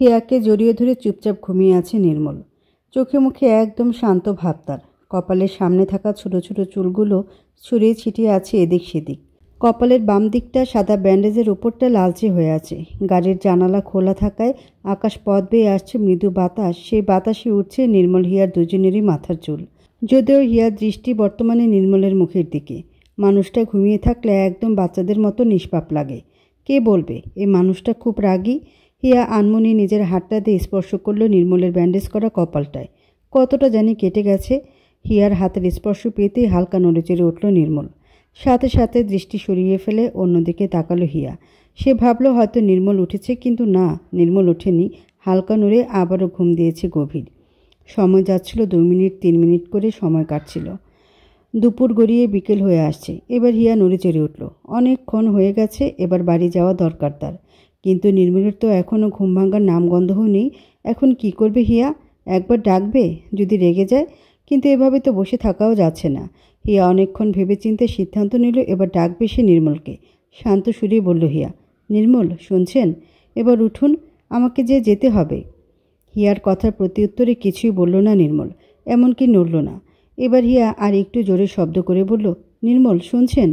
হিয়াকে জড়িয়ে ধরে চুপচাপ ঘুমিয়ে আছে নির্মল। চোখে মুখে একদম শান্ত ভাব তার। কপালের সামনে থাকা ছোট ছোট চুলগুলো ছড়িয়ে ছিটিয়ে আছে এদিক সেদিক। কপালের বাম দিকটা সাদা ব্যান্ডেজের উপরটা লালচে হয়ে আছে। গাড়ির জানালা খোলা থাকায় আকাশ পথ বেয়ে আসছে মৃদু বাতাস। সেই বাতাসে উঠছে নির্মল হিয়ার দুজনেরই মাথার চুল। যদিও হিয়ার দৃষ্টি বর্তমানে নির্মলের মুখের দিকে। মানুষটা ঘুমিয়ে থাকলে একদম বাচ্চাদের মতো নিষ্পাপ লাগে। কে বলবে এই মানুষটা খুব রাগী। হিয়া আনমনি নিজের হাতটা দিয়ে স্পর্শ করলো নির্মলের ব্যান্ডেজ করা কপালটায়। কতটা জানি কেটে গেছে। হিয়ার হাতের স্পর্শ পেতেই হালকা নড়েচড়ে উঠল নির্মল। সাথে সাথে দৃষ্টি সরিয়ে ফেলে অন্যদিকে তাকালো হিয়া। সে ভাবল হয়তো নির্মল উঠেছে, কিন্তু না, নির্মল ওঠেনি। হালকা নড়ে আবারও ঘুম দিয়েছে গভীর। সময় যাচ্ছিল 2 মিনিট 3 মিনিট করে সময় কাটছিল। দুপুর গড়িয়ে বিকেল হয়ে আসছে। এবার হিয়া নড়ে চড়ে উঠল। অনেকক্ষণ হয়ে গেছে, এবার বাড়ি যাওয়া দরকার তার। কিন্তু নির্মলের তো এখনও ঘুম ভাঙার নামগন্ধও নেই। এখন কি করবে হিয়া? একবার ডাকবে, যদি রেগে যায়। কিন্তু এভাবে তো বসে থাকাও যাচ্ছে না। হিয়া অনেকক্ষণ ভেবেচিন্তে সিদ্ধান্ত নিল এবার ডাকবে সে নির্মলকে। শান্ত সুরে বলল হিয়া, নির্মল শুনছেন? এবার উঠুন, আমাকে যে যেতে হবে। হিয়ার কথার প্রত্যুত্তরে কিছুই বলল না নির্মল, এমনকি নড়ল না। এবার হিয়া আর একটু জোরে শব্দ করে বলল, নির্মল শুনছেন?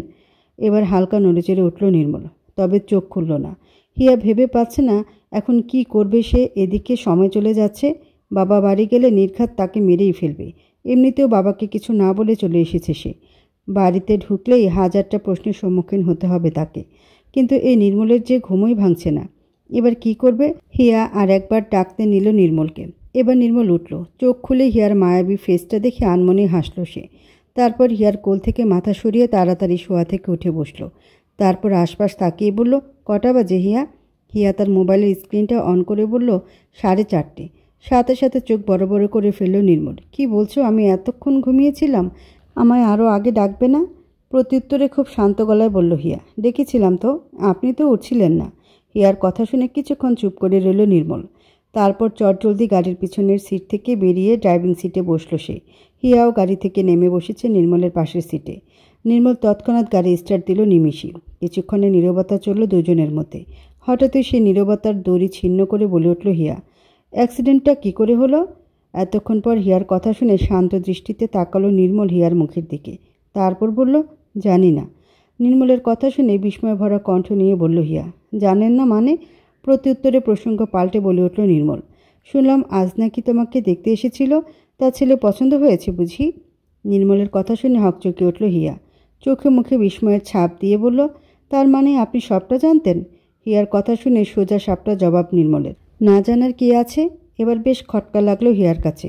এবার হালকা নড়েচড়ে উঠল নির্মল, তবে চোখ খুলল না। হিয়া ভেবে পাচ্ছে না এখন কি করবে সে। এদিকে সময় চলে যাচ্ছে। বাবা বাড়ি গেলে নির্ঘাত তাকে মেরেই ফেলবে। এমনিতেও বাবাকে কিছু না বলে চলে এসেছে সে। বাড়িতে ঢুকলেই হাজারটা প্রশ্নের সম্মুখীন হতে হবে তাকে। কিন্তু এই নির্মলের যে ঘুমই ভাঙছে না। এবার কি করবে? হিয়া আর একবার ডাকতে নিল নির্মলকে। এবার নির্মল উঠল। চোখ খুলে হিয়ার মায়াবী ফেসটা দেখে আনমনে হাসল সে। তারপর হিয়ার কোল থেকে মাথা সরিয়ে তাড়াতাড়ি শোয়া থেকে উঠে বসল। তারপর আশপাশ তাকিয়ে বলল, কটা বাজে হিয়া? হিয়া তার মোবাইলের স্ক্রিনটা অন করে বলল, 4:30। সাথে সাথে চোখ বড় বড় করে ফেলল নির্মল। কি বলছো? আমি এতক্ষণ ঘুমিয়েছিলাম? আমায় আরও আগে ডাকবে না? প্রত্যুত্তরে খুব শান্ত গলায় বলল হিয়া, ডেকেছিলাম তো, আপনি তো উঠছিলেন না। হিয়ার কথা শুনে কিছুক্ষণ চুপ করে রইল নির্মল। তারপর চটজলদি গাড়ির পিছনের সিট থেকে বেরিয়ে ড্রাইভিং সিটে বসল সে। হিয়াও গাড়ি থেকে নেমে বসেছে নির্মলের পাশের সিটে। নির্মল তৎক্ষণাৎ গাড়ি স্টার্ট দিল নিমিষই। কিছুক্ষণের নীরবতা চলল দুজনের মধ্যে। হঠাৎই সে নীরবতার দড়ি ছিন্ন করে বলে উঠল হিয়া, অ্যাক্সিডেন্টটা কি করে হলো? এতক্ষণ পর হিয়ার কথা শুনে শান্ত দৃষ্টিতে তাকালো নির্মল হিয়ার মুখের দিকে। তারপর বলল, জানি না। নির্মলের কথা শুনে বিস্ময় ভরা কণ্ঠ নিয়ে বলল হিয়া, জানেন না মানে? প্রত্যুত্তরে প্রসঙ্গ পাল্টে বলে উঠল নির্মল, শুনলাম আজ নাকি তোমাকে দেখতে এসেছিল। তার ছেলে পছন্দ হয়েছে বুঝি? নির্মলের কথা শুনে হকচকে উঠল হিয়া। চোখে মুখে বিস্ময়ের ছাপ দিয়ে বলল, তার মানে আপনি সবটা জানতেন? হিয়ার কথা শুনে সোজা সাপটা জবাব নির্মলের। না জানার কি আছে? এবার বেশ খটকা লাগলো হিয়ার কাছে।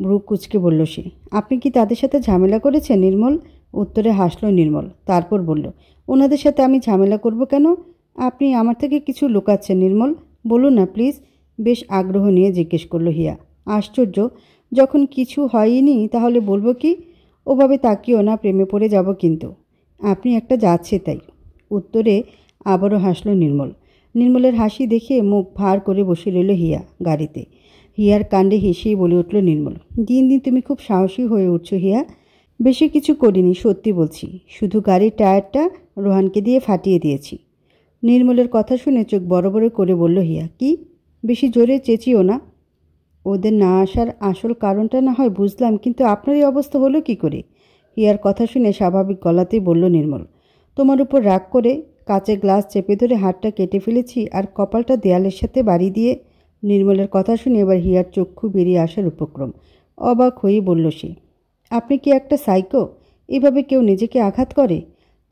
ভ্রু কুচকে বলল সে, আপনি কি তাদের সাথে ঝামেলা করেছেন নির্মল? উত্তরে হাসল নির্মল। তারপর বলল, ওনাদের সাথে আমি ঝামেলা করব কেন? আপনি আমার থেকে কিছু লুকাচ্ছেন নির্মল, বলুন না প্লিজ। বেশ আগ্রহ নিয়ে জিজ্ঞেস করল হিয়া। আশ্চর্য, যখন কিছু হয়নি তাহলে বলবো কি? ওভাবে তাকিও না, প্রেমে পড়ে যাব কিন্তু। আপনি একটা যাচ্ছে তাই। উত্তরে আবারও হাসল নির্মল। নির্মলের হাসি দেখে মুখ ভার করে বসে রইল হিয়া গাড়িতে। হিয়ার কাণ্ডে হেসেই বলে উঠল নির্মল, দিন দিন তুমি খুব সাহসী হয়ে উঠছো হিয়া। বেশি কিছু করিনি, সত্যি বলছি। শুধু গাড়ির টায়ারটা রোহানকে দিয়ে ফাটিয়ে দিয়েছি। নির্মলের কথা শুনে চোখ বড় বড় করে বলল হিয়া, কি? বেশি জোরে চেঁচিও না। ওদের না আসার আসল কারণটা না হয় বুঝলাম, কিন্তু আপনার এই অবস্থা হলো কি করে? হিয়ার কথা শুনে স্বাভাবিক গলাতেই বলল নির্মল, তোমার উপর রাগ করে কাচের গ্লাস চেপে ধরে হাতটা কেটে ফেলেছি আর কপালটা দেয়ালের সাথে বাড়ি দিয়ে। নির্মলের কথা শুনে এবার হিয়ার চক্ষু বেরিয়ে আসার উপক্রম। অবাক হয়ে বলল সে, আপনি কি একটা সাইকো? এভাবে কেউ নিজেকে আঘাত করে?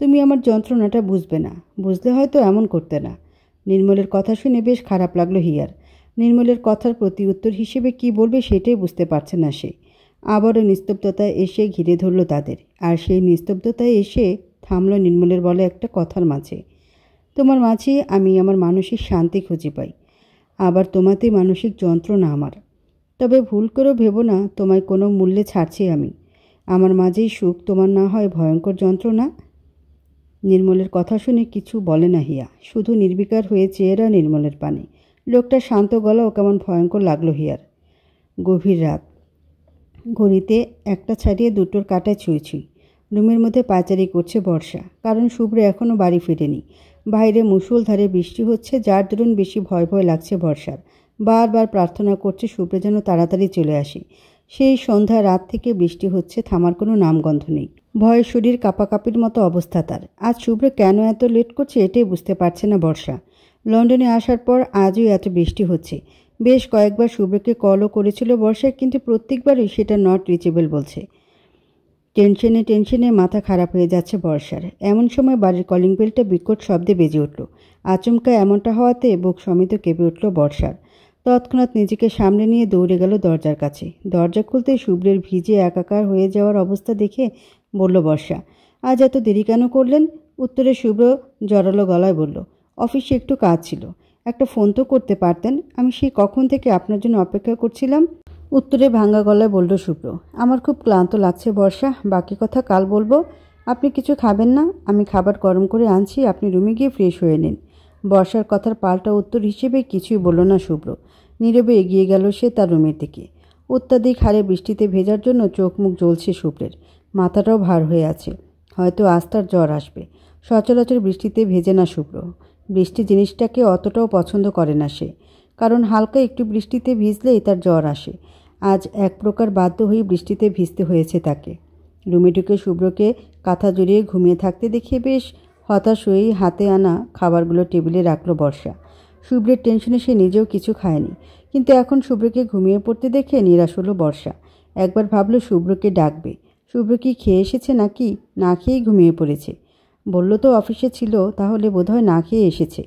তুমি আমার যন্ত্রণাটা বুঝবে না, বুঝলে হয়তো এমন করতে না। নির্মলের কথা শুনে বেশ খারাপ লাগলো হিয়ার। নির্মলের কথার প্রতি উত্তর হিসেবে কি বলবে সেটাই বুঝতে পারছে না সে। আবারও নিস্তব্ধতায় এসে ঘিরে ধরল তাদের। আর সেই নিস্তব্ধতায় এসে থামল নির্মলের বলে একটা কথার মাঝে, তোমার মাঝে আমি আমার মানসিক শান্তি খুঁজে পাই, আবার তোমাতেই মানসিক যন্ত্রণা আমার। তবে ভুল করেও ভেবো না তোমায় কোনো মূল্যে ছাড়ছি আমি। আমার মাঝেই সুখ, তোমার না হয় ভয়ঙ্কর যন্ত্রণা। নির্মলের কথা শুনে কিছু বলে না হিয়া, শুধু নির্বিকার হয়ে চেয়েরা নির্মলের পানে। লোকটার শান্ত গলাও কেমন ভয়ঙ্কর লাগলো হিয়ার। গভীর রাত। ঘড়িতে 1টা ছাড়িয়ে 2টোর কাঁটায় ছুঁই। রুমের মধ্যে পায়চারি করছে বর্ষা, কারণ শুভ্র এখনও বাড়ি ফেরেনি। বাইরে মুষলধারে বৃষ্টি হচ্ছে, যার দরুন বেশি ভয় ভয় লাগছে বর্ষার। বারবার প্রার্থনা করছে শুভ্র যেন তাড়াতাড়ি চলে আসে। সেই সন্ধ্যা রাত থেকে বৃষ্টি হচ্ছে, থামার কোনো নামগন্ধ নেই। ভয়ে শরীর কাঁপাকাঁপির মতো অবস্থা তার। আজ শুভ্র কেন এত লেট করছে এটাই বুঝতে পারছে না বর্ষা। লন্ডনে আসার পর আজও এত বৃষ্টি হচ্ছে। বেশ কয়েকবার শুভ্রকে কলও করেছিল বর্ষা, কিন্তু প্রত্যেকবারই সেটা নট রিচেবল বলছে। টেনশনে মাথা খারাপ হয়ে যাচ্ছে বর্ষার। এমন সময় বাড়ির কলিং বেলটা বিকট শব্দে বেজে উঠল। আচমকা এমনটা হওয়াতে বুক সমেত কেঁপে উঠল বর্ষার। তৎক্ষণাৎ নিজেকে সামনে নিয়ে দৌড়ে গেল দরজার কাছে। দরজা খুলতে শুভ্রের ভিজে একাকার হয়ে যাওয়ার অবস্থা দেখে বলল বর্ষা, আজ এত দেরি কেন করলেন? উত্তরে শুভ্র জড়ালো গলায় বলল, অফিসে একটু কাজ ছিল। একটা ফোন তো করতে পারতেন, আমি সেই কখন থেকে আপনার জন্য অপেক্ষা করছিলাম। উত্তরে ভাঙা গলায় বলল শুভ্র, আমার খুব ক্লান্ত লাগছে বর্ষা, বাকি কথা কাল বলবো। আপনি কিছু খাবেন না? আমি খাবার গরম করে আনছি, আপনি রুমে গিয়ে ফ্রেশ হয়ে নিন। বর্ষার কথার পাল্টা উত্তর হিসেবে কিছুই বলল না শুভ্র। নীরবে এগিয়ে গেল সে তার রুমের দিকে। অত্যাধিক হারে বৃষ্টিতে ভেজার জন্য চোখ মুখ জ্বলছে শুভ্রের, মাথাটাও ভার হয়ে আছে। হয়তো আজ তার জ্বর আসবে। সচরাচর বৃষ্টিতে ভেজে না শুভ্র। বৃষ্টি জিনিসটাকে অতটাও পছন্দ করে না সে, কারণ হালকা একটু বৃষ্টিতে ভিজলেই তার জ্বর আসে। আজ এক প্রকার বাধ্য হয়ে বৃষ্টিতে ভিজতে হয়েছে তাকে। রুমে ঢুকে শুভ্রকে কাঁথা জড়িয়ে ঘুমিয়ে থাকতে দেখে বেশ হতাশ হয়েই হাতে আনা খাবারগুলো টেবিলে রাখল বর্ষা। শুভ্রের টেনশনে সে নিজেও কিছু খায়নি, কিন্তু এখন শুভ্রকে ঘুমিয়ে পড়তে দেখে নিরাশ হলো বর্ষা। একবার ভাবল শুভ্রকে ডাকবে। শুভ্র কি খেয়ে এসেছে নাকি না খেয়েই ঘুমিয়ে পড়েছে? বলল তো অফিসে ছিল, তাহলে বোধহয় না খেয়ে এসেছে।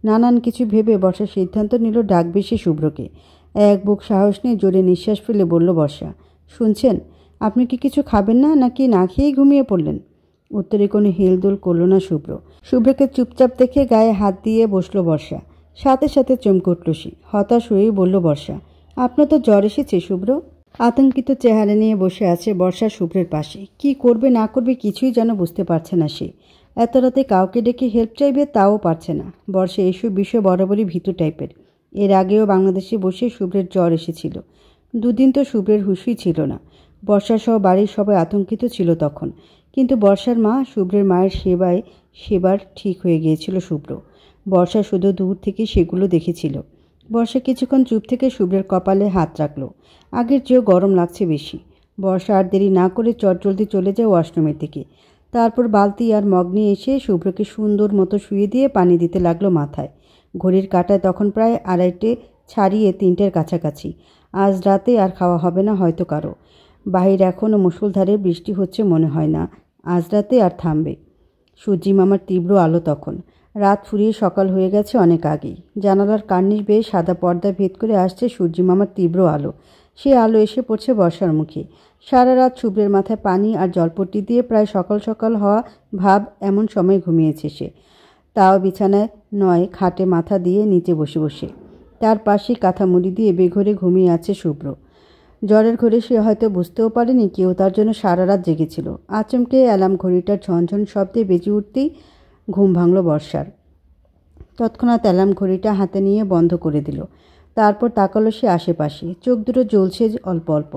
নানান কিছু ভেবে বর্ষা সিদ্ধান্ত নিল ডাকবে সে শুভ্রকে। এক বুক সাহস নিয়ে জোরে নিঃশ্বাস ফেলে বলল বর্ষা, শুনছেন, আপনি কি কিছু খাবেন না নাকি না খেয়েই ঘুমিয়ে পড়লেন? উত্তরে কোনো হেলদোল করল না শুভ্র। শুভ্রকে চুপচাপ দেখে গায়ে হাত দিয়ে বসল বর্ষা। সাথে সাথে চমকে উঠল সে। হতাশ হয়েই বলল বর্ষা, আপনার তো জ্বর এসেছে শুভ্র। আতঙ্কিত চেহারা নিয়ে বসে আছে বর্ষা শুভ্রের পাশে। কি করবে না করবে কিছুই যেন বুঝতে পারছে না সে। এত রাতে কাউকে ডেকে হেল্প চাইবে তাও পারছে না। বর্ষা এসব বিষয়ে বরাবরই ভীতু টাইপের। এর আগেও বাংলাদেশে বসে শুভ্রের জ্বর এসেছিল। দুদিন তো শুভ্রের হুঁশই ছিল না। বর্ষা সহ বাড়ির সবাই আতঙ্কিত ছিল তখন। কিন্তু বর্ষার মা শুভ্রের মায়ের সেবার ঠিক হয়ে গিয়েছিল শুভ্র। বর্ষা শুধু দূর থেকে সেগুলো দেখেছিল। বর্ষা কিছুক্ষণ চুপ থেকে শুভ্রের কপালে হাত রাখল। আগের চেয়েও গরম লাগছে বেশি। বর্ষা আর দেরি না করে চটজলদি চলে যায় ওয়াশরুমের দিকে। তারপর বালতি আর মগ নিয়ে এসে শুভ্রকে সুন্দর মতো শুয়ে দিয়ে পানি দিতে লাগলো মাথায়। ঘড়ির কাঁটায় তখন প্রায় 2:30 ছাড়িয়ে 3টের কাছাকাছি। আজ রাতে আর খাওয়া হবে না হয়তো কারো। বাহির এখনও মুষলধারে বৃষ্টি হচ্ছে মনে হয় না আজ রাতে আর থামবে। সূর্যি মামার তীব্র আলো তখন। রাত ফুরিয়ে সকাল হয়ে গেছে অনেক আগেই। জানালার কার্নিশ বেয়ে সাদা পর্দা ভেদ করে আসছে সূর্যি মামার তীব্র আলো। সে আলো এসে পড়ছে বর্ষার মুখে। সারা রাত শুভ্রের মাথায় পানি আর জলপট্টি দিয়ে প্রায় সকাল সকাল হওয়া ভাব এমন সময় ঘুমিয়েছে সে। তাও বিছানায় নয়, খাটে মাথা দিয়ে নিচে বসে বসে। তার পাশে কাঁথা মুড়ি দিয়ে বেঘরে ঘুমিয়ে আছে শুভ্র। জ্বরের ঘরে সে হয়তো বুঝতেও পারেনি কেউ তার জন্য সারা রাত জেগেছিল। আচমকে অ্যালার্ম ঘড়িটার ঝনঝন শব্দে বেজে উঠতেই ঘুম ভাঙল বর্ষার। তৎক্ষণাৎ অ্যালার্ম ঘড়িটা হাতে নিয়ে বন্ধ করে দিল। তারপর তাকালো সে আশেপাশে। চোখ দুটো জ্বলছে অল্প অল্প।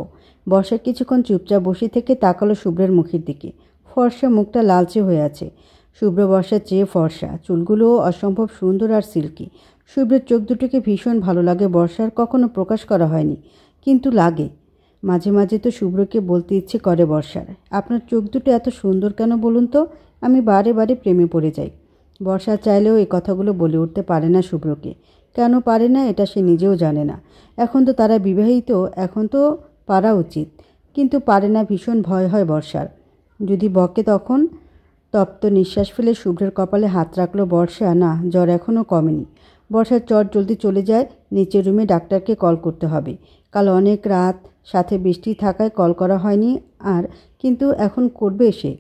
বর্ষা কিছুক্ষণ চুপচাপ বসে থেকে তাকালো শুভ্রের মুখের দিকে। ফর্সা মুখটা লালচে হয়ে আছে। শুভ্র বর্ষার চেয়ে ফর্সা, চুলগুলোও অসম্ভব সুন্দর আর সিল্কি। শুভ্রের চোখ দুটোকে ভীষণ ভালো লাগে বর্ষার, কখনো প্রকাশ করা হয়নি, কিন্তু লাগে। মাঝে মাঝে তো শুভ্রকে বলতে ইচ্ছে করে বর্ষার, আপনার চোখ দুটো এত সুন্দর কেন বলুন তো, আমি বারে বারে প্রেমে পড়ে যাই। বর্ষা চাইলেও এই কথাগুলো বলে উঠতে পারে না শুভ্রকে। কেন পারে না এটা সে নিজেও জানে না। এখন তো তারা বিবাহিত, এখন তো পারা উচিত, কিন্তু পারে না। ভীষণ ভয় হয় বর্ষার, যদি বকে তখন। তপ্ত নিঃশ্বাস ফেলে শুভ্রের কপালে হাত রাখলো বর্ষা। না, জ্বর এখনও কমেনি। বর্ষার জলদি চলে যায় নিচের রুমে। ডাক্তারকে কল করতে হবে। কাল অনেক রাত, সাথে বৃষ্টি থাকায় কল করা হয়নি আর, কিন্তু এখন করবে সে।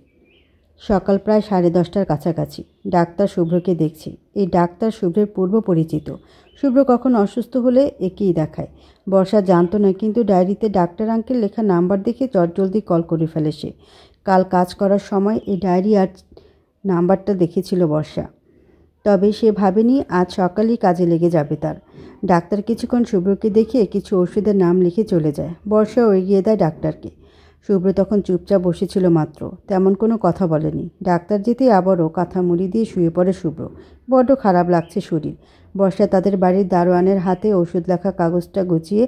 সকাল প্রায় 10:30টার কাছাকাছি। ডাক্তার শুভ্রকে দেখছে। এই ডাক্তার শুভ্রের পূর্ব পরিচিত। শুভ্র কখন অসুস্থ হলে একেই দেখায়। বর্ষা জানতো না, কিন্তু ডায়েরিতে ডাক্তার আঙ্কেল লেখা নাম্বার দেখে চটজলদি কল করে ফেলে সে। কাল কাজ করার সময় এই ডায়েরি আর নাম্বারটা দেখেছিল বর্ষা, তবে সে ভাবেনি আজ সকালেই কাজে লেগে যাবে তার। ডাক্তার কিছুক্ষণ শুভ্রকে দেখে কিছু ওষুধের নাম লিখে চলে যায়। বর্ষাও এগিয়ে দেয় ডাক্তারকে। শুভ্র তখন চুপচাপ বসেছিল মাত্র, তেমন কোনো কথা বলেনি। ডাক্তার যেতেই আবারও কাঁথা মুড়ি দিয়ে শুয়ে পড়ে শুভ্র। বড্ড খারাপ লাগছে শরীর। বর্ষা তাদের বাড়ির দারোয়ানের হাতে ওষুধ লেখা কাগজটা গুছিয়ে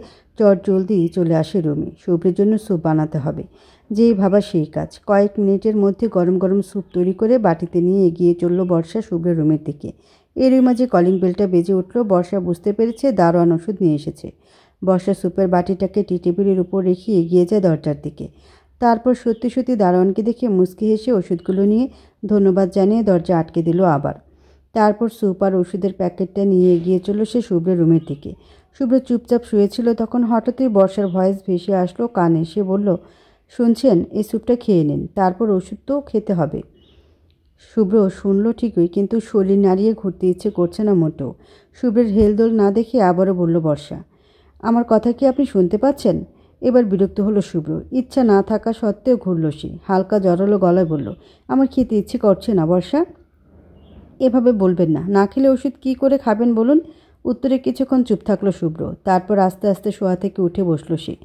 জলদি চলে আসে রুমে। শুভ্রের জন্য স্যুপ বানাতে হবে, যেই ভাবা সেই কাজ। কয়েক মিনিটের মধ্যে গরম গরম স্যুপ তৈরি করে বাটিতে নিয়ে এগিয়ে চলল বর্ষা শুভ্রের রুমের দিকে। এরই মাঝে কলিং বেলটা বেজে উঠল। বর্ষা বুঝতে পেরেছে দারোয়ান ওষুধ নিয়ে এসেছে। বর্ষা স্যুপের বাটিটাকে টি টেবিলের উপর রেখে এগিয়ে যায় দরজার দিকে। তারপর সত্যি সত্যি দারোয়ানকে দেখে মুচকি হেসে ওষুধগুলো নিয়ে ধন্যবাদ জানিয়ে দরজা আটকে দিল আবার। তারপর স্যুপ আর ওষুধের প্যাকেটটা নিয়ে এগিয়ে চলল সে শুভ্রের রুমের দিকে। শুভ্র চুপচাপ শুয়েছিল, তখন হঠাৎই বর্ষার ভয়েস ভেসে আসলো কানে। সে বলল, শুনছেন, এই স্যুপটা খেয়ে নিন, তারপর ওষুধ তো খেতে হবে। শুভ্র শুনল ঠিকই, কিন্তু শরীর নাড়িয়ে ঘুরতে ইচ্ছে করছে না মোটেও। শুভ্রের হেলদোল না দেখে আবারও বলল বর্ষা, আমার কথা কি আপনি শুনতে পাচ্ছেন? এবার বিরক্ত হলো শুভ্র। ইচ্ছা না থাকা সত্ত্বেও ঘুরল সে। হালকা জড়ালো গলায় বলল, আমার খেতে ইচ্ছে করছে না বর্ষা। এভাবে বলবেন না, না খেলে ওষুধ কী করে খাবেন বলুন? উত্তরে কিছুক্ষণ চুপ থাকলো শুভ্র। তারপর আস্তে আস্তে শোয়া থেকে উঠে বসল সে।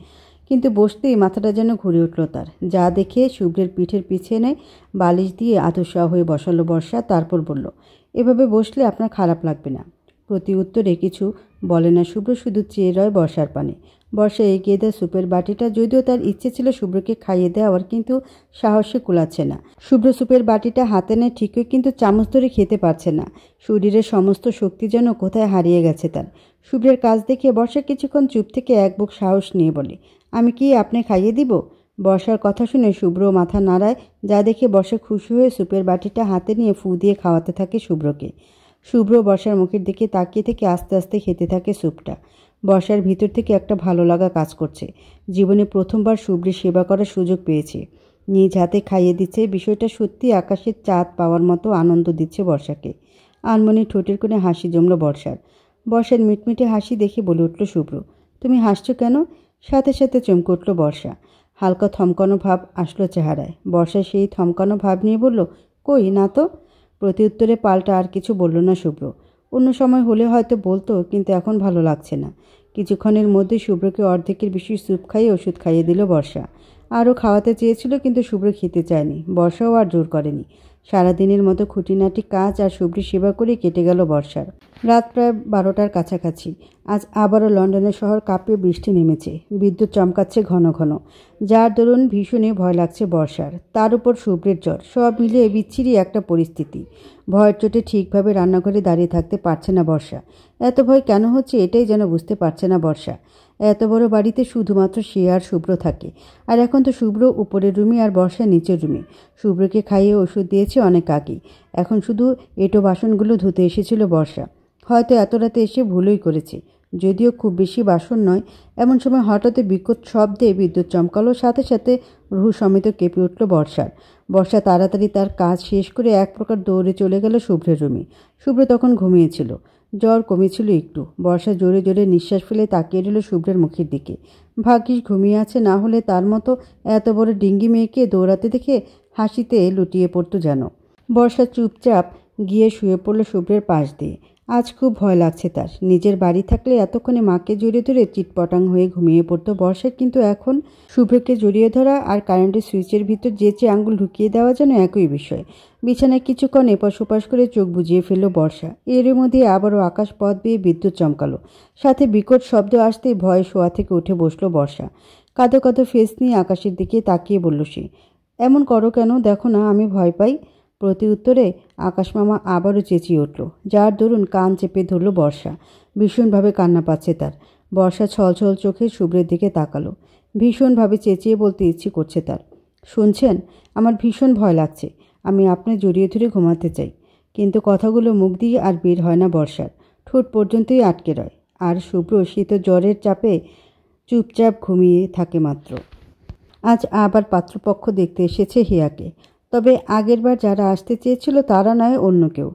কিন্তু বসতেই মাথাটা যেন ঘুরে উঠল তার। যা দেখে শুভ্রের পিঠের পিছনে বালিশ দিয়ে আধশোয়া হয়ে বসালো বর্ষা। তারপর বলল, এভাবে বসলে আপনার খারাপ লাগবে না। প্রতি উত্তরে কিছু বলে না শুভ্র, শুধু চেয়ে রয় বর্ষার পানে। বর্ষা এগিয়ে দেয় স্যুপের বাটিটা। যদিও তার ইচ্ছে ছিল শুভ্রকে খাইয়ে দেওয়ার, কিন্তু সাহসে কুলাচ্ছে না। শুভ্র স্যুপের বাটিটা হাতে নেয় ঠিকই, কিন্তু চামচ ধরে খেতে পারছে না। শরীরের সমস্ত শক্তি যেন কোথায় হারিয়ে গেছে তার। শুভ্রের কাজ দেখে বর্ষা কিছুক্ষণ চুপ থেকে এক বুক সাহস নিয়ে বলে, আমি কি আপনি খাইয়ে দিব? বর্ষার কথা শুনে শুভ্র মাথা নাড়ায়, যা দেখে বর্ষা খুশি হয়ে স্যুপের বাটিটা হাতে নিয়ে ফু দিয়ে খাওয়াতে থাকে শুভ্রকে। শুভ্র বর্ষার মুখের দিকে তাকিয়ে থেকে আস্তে আস্তে খেতে থাকে স্যুপটা। বর্ষার ভিতর থেকে একটা ভালো লাগা কাজ করছে। জীবনে প্রথমবার শুভ্রের সেবা করার সুযোগ পেয়েছে। নিজ হাতে খাইয়ে দিচ্ছে। বিষয়টা সত্যি আকাশের চাঁদ পাওয়ার মতো আনন্দ দিচ্ছে বর্ষাকে। আনমনে ঠোঁটের কোণে হাসি জমল বর্ষার। বর্ষার মিটমিটে হাসি দেখে বলে উঠল শুভ্র, তুমি হাসছো কেন? সাথে সাথে চমকে উঠল বর্ষা। হালকা থমকানো ভাব আসলো চেহারায়। বর্ষা সেই থমকানো ভাব নিয়ে বলল, কই না তো। প্রতি উত্তরে পাল্টা আর কিছু বলল না শুভ্র। অন্য সময় হলে হয়তো বলতো, কিন্তু এখন ভালো লাগছে না। কিছুক্ষণের মধ্যে শুভ্রকে অর্ধেকের বেশি স্যুপ খাইয়ে ওষুধ খাইয়ে দিল বর্ষা। আরও খাওয়াতে চেয়েছিল, কিন্তু শুভ্র খেতে চায়নি। বর্ষাও আর জোর করেনি। সারাদিনের মতো খুঁটিনাটি কাজ আর শুভ্রের সেবা করে কেটে গেল বর্ষার। রাত প্রায় 12টার কাছাকাছি। আজ আবারও লন্ডনের শহর কাঁপিয়ে বৃষ্টি নেমেছে। বিদ্যুৎ চমকাচ্ছে ঘন ঘন, যার দরুন ভীষণই ভয় লাগছে বর্ষার। তার উপর শুভ্রের জ্বর। সব মিলিয়ে বিচ্ছিরি একটা পরিস্থিতি। ভয়ের চোটে ঠিকভাবে রান্নাঘরে দাঁড়িয়ে থাকতে পারছে না বর্ষা। এত ভয় কেন হচ্ছে এটাই যেন বুঝতে পারছে না বর্ষা। এত বড় বাড়িতে শুধুমাত্র সে আর শুভ্র থাকে। আর এখন তো শুভ্র উপরের রুমে আর বর্ষা নিচের রুমে। শুভ্রকে খাইয়ে ওষুধ দিয়েছে অনেক আগেই। এখন শুধু এঁটো বাসনগুলো ধুতে এসেছিল বর্ষা। হয়তো এত রাতে এসে ভুলই করেছে। যদিও খুব বেশি বাসন নয়। এমন সময় হঠাৎ বিকট শব্দে বিদ্যুৎ চমকালো। সাথে সাথে রুহু সমেত কেঁপে উঠল বর্ষার। বর্ষা তাড়াতাড়ি তার কাজ শেষ করে এক প্রকার দৌড়ে চলে গেল শুভ্রের রুমে। শুভ্র তখন ঘুমিয়েছিল। জ্বর কমেছিল একটু। বর্ষা জোরে জোরে নিঃশ্বাস ফেলে তাকিয়ে রইল শুভ্রের মুখের দিকে। ভাগ্যিস ঘুমিয়ে আছে, না হলে তার মতো এত বড় ডিঙ্গি মেয়েকে দৌড়াতে দেখে হাসিতে লুটিয়ে পড়তো যেন। বর্ষা চুপচাপ গিয়ে শুয়ে পড়ল শুভ্রের পাশ দিয়ে। আজ খুব ভয় লাগছে তার। নিজের বাড়ি থাকলে এতক্ষণে মাকে জড়িয়ে ধরে চিটপটাং হয়ে ঘুমিয়ে পড়তো বর্ষা, কিন্তু এখন শুভ্রকে জড়িয়ে ধরা আর কারেন্টের সুইচের ভিতর যেচে আঙুল ঢুকিয়ে দেওয়া যেন একই বিষয়। বিছানায় কিছুক্ষণ এপাশ ওপাশ করে চোখ বুজিয়ে ফেলল বর্ষা। এর মধ্যে আবারও আকাশ পথ বেয়ে বিদ্যুৎ চমকালো। সাথে বিকট শব্দ আসতেই ভয়ে শোয়া থেকে উঠে বসলো বর্ষা। কাঁদো কাঁদো ফেস নিয়ে আকাশের দিকে তাকিয়ে বলল সে, এমন করো কেন? দেখো না আমি ভয় পাই। প্রতি উত্তরে আকাশমামা আবারও চেঁচিয়ে উঠল, যার দরুন কান চেপে ধরল বর্ষা। ভীষণভাবে কান্না পাচ্ছে তার। বর্ষা ছলছল চোখে শুভ্রের দিকে তাকালো। ভীষণভাবে চেঁচিয়ে বলতে ইচ্ছে করছে তার, শুনছেন, আমার ভীষণ ভয় লাগছে। আমি আপনার জড়িয়ে ধরে ঘুমাতে চাই। কিন্তু কথাগুলো মুখ দিয়ে আর বের হয় না বর্ষার। ঠোঁট পর্যন্তই আটকে রয়। আর শুভ্র শীত জ্বরের চাপে চুপচাপ ঘুমিয়ে থাকে মাত্র। আজ আবার পাত্রপক্ষ দেখতে এসেছে হিয়াকে। তবে আগেরবার যারা আসতে চেয়েছিল তারা নয়, অন্য কেউ।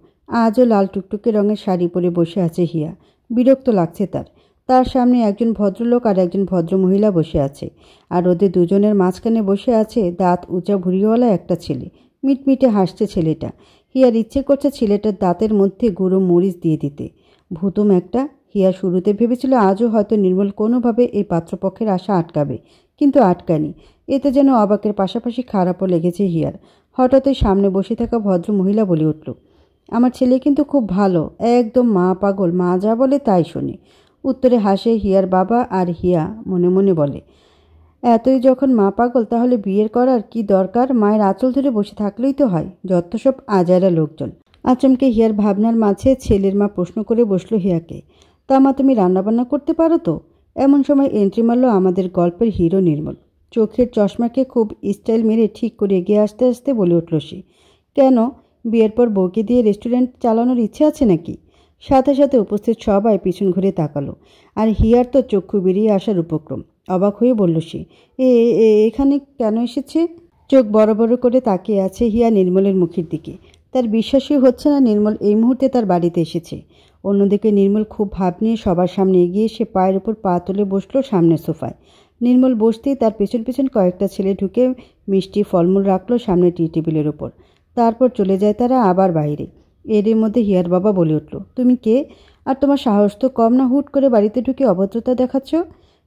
আজও লাল টুকটুকে রঙের শাড়ি পরে বসে আছে হিয়া। বিরক্ত লাগছে তার। তার সামনে একজন ভদ্রলোক আর একজন ভদ্রমহিলা বসে আছে। আর ওদের দুজনের মাঝখানে বসে আছে দাঁত উঁচা ভুঁড়িওয়ালা একটা ছেলে। মিটমিটে হাসছে ছেলেটা। হিয়ার ইচ্ছে করছে ছেলেটার দাঁতের মধ্যে গুঁড়ো মরিচ দিয়ে দিতে। ভূতম একটা। হিয়া শুরুতে ভেবেছিল আজও হয়তো নির্মল কোনোভাবে এই পাত্রপক্ষের আশা আটকাবে, কিন্তু আটকায়নি। এতে যেন অবাকের পাশাপাশি খারাপও লেগেছে হিয়ার। হঠাৎই সামনে বসে থাকা ভদ্র মহিলা বলে উঠল, আমার ছেলে কিন্তু খুব ভালো, একদম মা পাগল, মা যা বলে তাই শোনে। উত্তরে হাসে হিয়ার বাবা, আর হিয়া মনে মনে বলে, এতই যখন মা পাগল তাহলে বিয়ের করার কি দরকার, মায়ের আঁচল ধরে বসে থাকলেই তো হয়, যত সব আজারা লোকজন। আচমকে হিয়ার ভাবনার মাঝে ছেলের মা প্রশ্ন করে বসলো হিয়াকে, তা মা তুমি রান্নাবান্না করতে পারো তো? এমন সময় এন্ট্রি মারল আমাদের গল্পের হিরো নির্মল। চোখের চশমাকে খুব স্টাইল মেরে ঠিক করে এগিয়ে আসতে আসতে বলে উঠল সে, কেন, বিয়ের পর বউকে দিয়ে রেস্টুরেন্ট চালানোর ইচ্ছে আছে নাকি? সাথে সাথে উপস্থিত সবাই পিছন ঘুরে তাকালো, আর হিয়ার তো চক্ষু বেরিয়ে আসার উপক্রম। অবাক হয়ে বলল সে, এখানে কেন এসেছে? চোখ বড় বড় করে তাকিয়ে আছে হিয়া নির্মলের মুখের দিকে। তার বিশ্বাসই হচ্ছে না নির্মল এই মুহূর্তে তার বাড়িতে এসেছে। অন্যদিকে নির্মল খুব ভাব নিয়ে সবার সামনে এগিয়ে এসে পায়ের উপর পা তুলে বসলো সামনের সোফায়। নির্মল বসতেই তার পেছন পেছন কয়েকটা ছেলে ঢুকে মিষ্টি ফলমূল রাখলো সামনে টি টেবিলের ওপর। তারপর চলে যায় তারা আবার বাইরে। এরই মধ্যে হিয়ার বাবা বলে উঠল, তুমি কে? আর তোমার সাহস তো কম না, হুট করে বাড়িতে ঢুকে অভদ্রতা দেখাচ্ছ?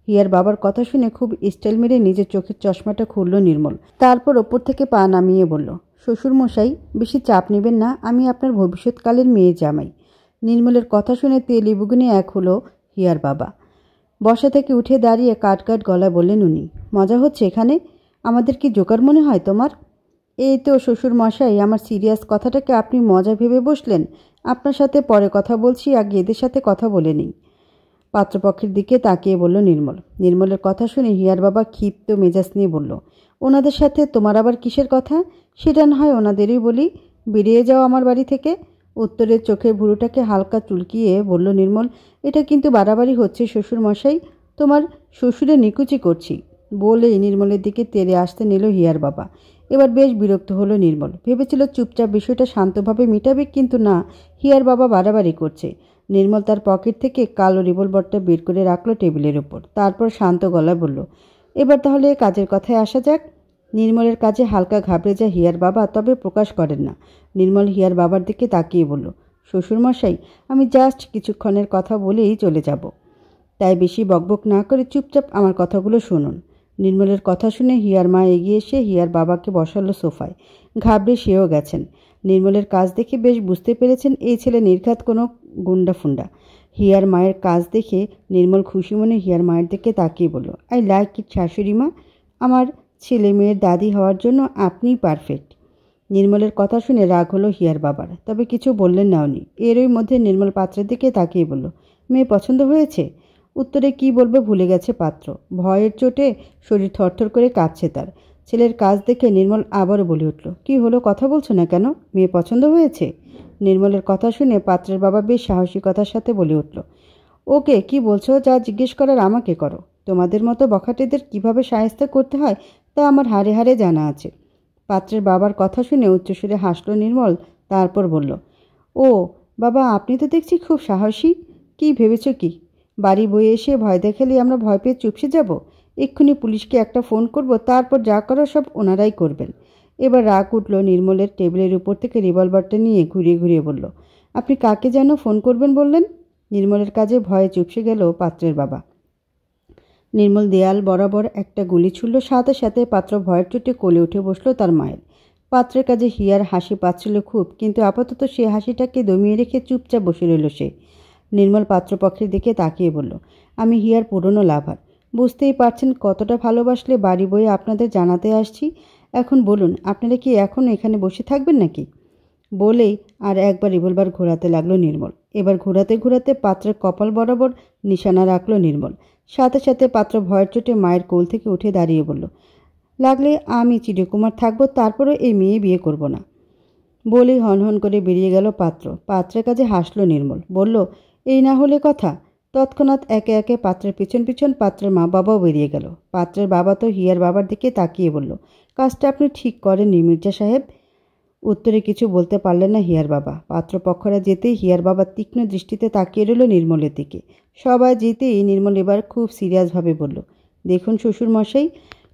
হিয়ার বাবার কথা শুনে খুব স্টাইল মেরে নিজের চোখের চশমাটা খুলল নির্মল। তারপর ওপর থেকে পা নামিয়ে বলল, শ্বশুরমশাই বেশি চাপ নেবেন না, আমি আপনার ভবিষ্যৎকালের মেয়ে জামাই। নির্মলের কথা শুনে তেল ইবুগুনে এক হলো হিয়ার বাবা। বসা থেকে উঠে দাঁড়িয়ে কাট কাট গলায় বললেন উনি, মজা হচ্ছে এখানে? আমাদের কি জোকার মনে হয় তোমার? এই তো শ্বশুর মশাই, আমার সিরিয়াস কথাটাকে আপনি মজা ভেবে বসলেন। আপনার সাথে পরে কথা বলছি, আগে এদের সাথে কথা বলে নিই। পাত্রপক্ষের দিকে তাকিয়ে বলল নির্মল। নির্মলের কথা শুনে হিয়ার বাবা ক্ষিপ্ত মেজাজ নিয়ে বলল, ওনাদের সাথে তোমার আবার কিসের কথা? সেটা না হয় ওনাদেরই বলি, বেরিয়ে যাও আমার বাড়ি থেকে। উত্তরের চোখের ভুরুটাকে হালকা চুলকিয়ে বলল নির্মল, এটা কিন্তু বাড়াবাড়ি হচ্ছে শ্বশুর মশাই, তোমার শ্বশুরে নিকুচি করছি। বলেই নির্মলের দিকে তেড়ে আসতে নিল হিয়ার বাবা। এবার বেশ বিরক্ত হলো নির্মল। ভেবেছিল চুপচাপ বিষয়টা শান্তভাবে মিটাবে, কিন্তু না, হিয়ার বাবা বাড়াবাড়ি করছে। নির্মল তার পকেট থেকে কালো রিভলভারটা বের করে রাখলো টেবিলের ওপর। তারপর শান্ত গলায় বলল, এবার তাহলে কাজের কথায় আসা যাক। নির্মলের কাজে হালকা ঘাবড়ে যায় হিয়ার বাবা, তবে প্রকাশ করেন না। নির্মল হিয়ার বাবার দিকে তাকিয়ে বলল, শ্বশুরমশাই, আমি জাস্ট কিছুক্ষণের কথা বলেই চলে যাব, তাই বেশি বকবক না করে চুপচাপ আমার কথাগুলো শুনুন। নির্মলের কথা শুনে হিয়ার মা এগিয়ে এসে হিয়ার বাবাকে বসালো সোফায়। ঘাবড়ে সেও গেছেন। নির্মলের কাজ দেখে বেশ বুঝতে পেরেছেন এই ছেলে নির্ঘাত কোনো গুন্ডা ফুন্ডা। হিয়ার মায়ের কাজ দেখে নির্মল খুশি মনে হিয়ার মায়ের দিকে তাকিয়ে বলল, আই লাইক ইট শাশুড়ি মা, আমার ছেলে মেয়ের দাদি হওয়ার জন্য আপনিই পারফেক্ট। নির্মলের কথা শুনে রাগ হলো হিয়ার বাবার, তবে কিছু বললেন না উনি। এরই মধ্যে নির্মল পাত্রের দিকে তাকিয়ে বলল, মেয়ে পছন্দ হয়েছে? উত্তরে কি বলবে ভুলে গেছে পাত্র। ভয়ের চোটে শরীর থরথর করে কাঁপছে তার। ছেলের কাজ দেখে নির্মল আবারও বলে উঠল, কি হলো, কথা বলছো না কেন? মেয়ে পছন্দ হয়েছে? নির্মলের কথা শুনে পাত্রের বাবা বেশ সাহসিকতার সাথে বলে উঠল, ওকে কি বলছো, যা জিজ্ঞেস করার আমাকে করো। তোমাদের মতো বখাটেদের কিভাবে শায়েস্তা করতে হয় তা আমার হাড়ে হাড়ে জানা আছে। পাত্রের বাবার কথা শুনে উচ্চস্বরে হাসল নির্মল। তারপর বলল, ও বাবা, আপনি তো দেখছি খুব সাহসী। কি ভেবেছ কি, বাড়ি বয়ে এসে ভয় দেখালে আমরা ভয় পেয়ে চুপসে যাব? এক্ষুনি পুলিশকে একটা ফোন করব, তারপর যা করার সব ওনারাই করবেন। এবার রাগ উঠল নির্মলের। টেবিলের উপর থেকে রিভলভারটা নিয়ে ঘুরিয়ে ঘুরিয়ে বলল, আপনি কাকে যেন ফোন করবেন বললেন? নির্মলের কাজে ভয়ে চুপসে গেল পাত্রের বাবা। নির্মল দেয়াল বরাবর একটা গুলি ছুড়ল, সাথে সাথে পাত্র ভয়ের চোটে কোলে উঠে বসলো তার মায়ের। পাত্রের কাজে হিয়ার হাসি পাচ্ছিল খুব, কিন্তু আপাতত সে হাসিটাকে দমিয়ে রেখে চুপচাপ বসে রইল সে। নির্মল পাত্রপক্ষের দিকে তাকিয়ে বলল, আমি হিয়ার পুরনো লাভার, বুঝতেই পারছেন কতটা ভালোবাসলে বাড়ি বয়ে আপনাদের জানাতে আসছি। এখন বলুন, আপনারা কি এখনও এখানে বসে থাকবেন নাকি? বলেই আর একবার রিভলভার ঘোরাতে লাগলো নির্মল। এবার ঘোরাতে ঘোরাতে পাত্রের কপাল বরাবর নিশানা রাখলো নির্মল। সাথে সাথে পাত্র ভয়ের চোটে মায়ের কোল থেকে উঠে দাঁড়িয়ে বলল, লাগলে আমি চিরকুমার থাকবো, তারপরও এই মেয়ে বিয়ে করব না। বলেই হনহন করে বেরিয়ে গেল পাত্র। পাত্রের কাছে হাসলো নির্মল, বলল, এই না হলে কথা। তৎক্ষণাৎ একে একে পাত্রের পিছন পিছন পাত্রের মা বাবাও বেরিয়ে গেল। পাত্রের বাবা তো হিয়ার বাবার দিকে তাকিয়ে বলল, কাজটা আপনি ঠিক করেননি মির্জা সাহেব। উত্তরে কিছু বলতে পারলেন না হিয়ার বাবা। পাত্রপক্ষরা যেতেই হিয়ার বাবা তীক্ষ্ণ দৃষ্টিতে তাকিয়ে রইল নির্মলের দিকে। সবাই যেতেই নির্মল এবার খুব সিরিয়াসভাবে বলল, দেখুন শ্বশুরমশাই,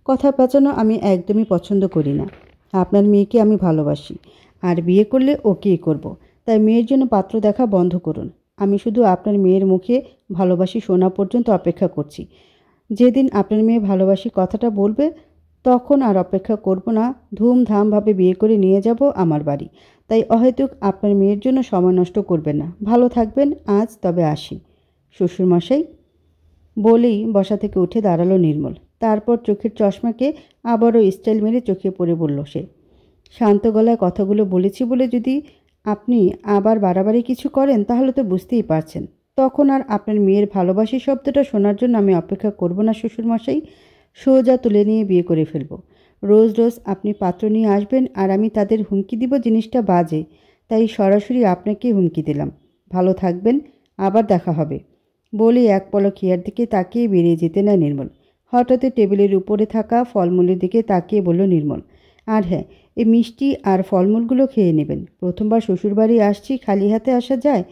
কথা পেঁচানো আমি একদমই পছন্দ করি না। আপনার মেয়েকে আমি ভালোবাসি, আর বিয়ে করলে ওকেই করব। তাই মেয়ের জন্য পাত্র দেখা বন্ধ করুন। আমি শুধু আপনার মেয়ের মুখে ভালোবাসি শোনা পর্যন্ত অপেক্ষা করছি। যেদিন আপনার মেয়ে ভালোবাসি কথাটা বলবে, তখন আর অপেক্ষা করব না, ধুমধামভাবে বিয়ে করে নিয়ে যাব আমার বাড়ি। তাই অহেতুক আপনার মেয়ের জন্য সময় নষ্ট করবেন না। ভালো থাকবেন, আজ তবে আসি। শ্বশুরমশাই বলেই বসা থেকে উঠে দাঁড়ালো নির্মল। তারপর চোখের চশমাকে আবারও স্টাইল মেরে চোখে পড়ে বলল সে। শান্ত গলায় কথাগুলো বলেছি বলে যদি আপনি আবার বাড়াবাড়ি কিছু করেন তাহলে তো বুঝতেই পারছেন। তখন আর আপনার মেয়ের ভালোবাসি শব্দটা শোনার জন্য আমি অপেক্ষা করব না শ্বশুরমশাই। সোজা তুলে নিয়ে বিয়ে করে ফেলব। রোজ রোজ আপনি পাত্র নিয়ে আসবেন আর আমি তাদের হুমকি দিব জিনিসটা বাজে, তাই সরাসরি আপনাকে হুমকি দিলাম। ভালো থাকবেন, আবার দেখা হবে। বলে এক পলক হিয়ার দিকে তাকিয়ে বেরিয়ে যেতে নেয় নির্মল। হঠাৎ টেবিলের উপরে থাকা ফলমূলের দিকে তাকিয়ে বলল নির্মল, আর হ্যাঁ, এই মিষ্টি আর ফলমূলগুলো খেয়ে নেবেন। প্রথমবার শ্বশুরবাড়ি আসছি, খালি হাতে আসা যায়,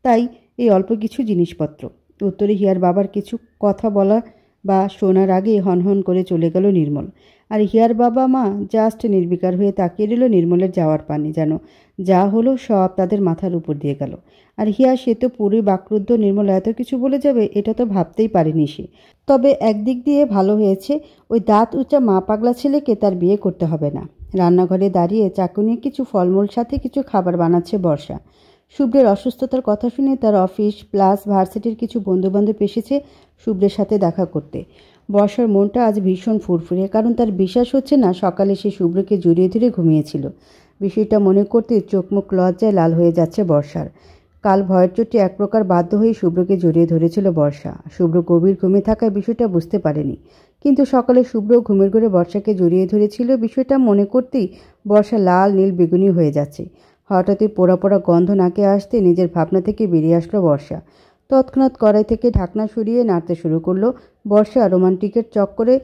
তাই এই অল্প কিছু জিনিসপত্র। উত্তরে হিয়ার বাবার কিছু কথা বলা বা শোনার আগে হনহন করে চলে গেল নির্মল। আর হিয়ার বাবা মা জাস্ট নির্বিকার হয়ে তাকিয়ে রইল নির্মলের যাওয়ার পানে, যেন যা হলো সব তাদের মাথার উপর দিয়ে গেল। আর হিয়া সে তো পুরোই বাকরুদ্ধ, নির্মল এত কিছু বলে যাবে এটা তো ভাবতেই পারেনি সে। তবে একদিক দিয়ে ভালো হয়েছে, ওই দাঁত উঁচা মা পাগলা ছেলেকে তার বিয়ে করতে হবে না। রান্নাঘরে দাঁড়িয়ে চাকু নিয়ে কিছু ফলমূল সাথে কিছু খাবার বানাচ্ছে বর্ষা। শুভ্রের অসুস্থতার কথা শুনে তার অফিস প্লাস ভার্সিটির কিছু বন্ধুবান্ধব এসেছে শুভ্রের সাথে দেখা করতে। বর্ষার মনটা আজ ভীষণ ফুরফুরে, কারণ তার বিশ্বাস হচ্ছে না সকালে সে শুভ্রকে জড়িয়ে ধরে ঘুমিয়েছিল। বিষয়টা মনে করতে চোখ মুখ লজ্জায় লাল হয়ে যাচ্ছে বর্ষার। কাল ভয়ের চোটে এক প্রকার বাধ্য হয়ে শুভ্রকে জড়িয়ে ধরেছিল বর্ষা। শুভ্র গভীর ঘুমে থাকায় বিষয়টা বুঝতে পারেনি, কিন্তু সকালে শুভ্র ঘুমের ঘরে বর্ষাকে জড়িয়ে ধরেছিল। বিষয়টা মনে করতেই বর্ষা লাল নীল বেগুনি হয়ে যাচ্ছে। হঠাৎই পোড়া পোড়া গন্ধ নাকে আসতে নিজের ভাবনা থেকে বেরিয়ে আসলো বর্ষা। তৎক্ষণাৎ কড়াই থেকে ঢাকনা সরিয়ে নাড়তে শুরু করলো বর্ষা। রোমান্টিকের চক্করে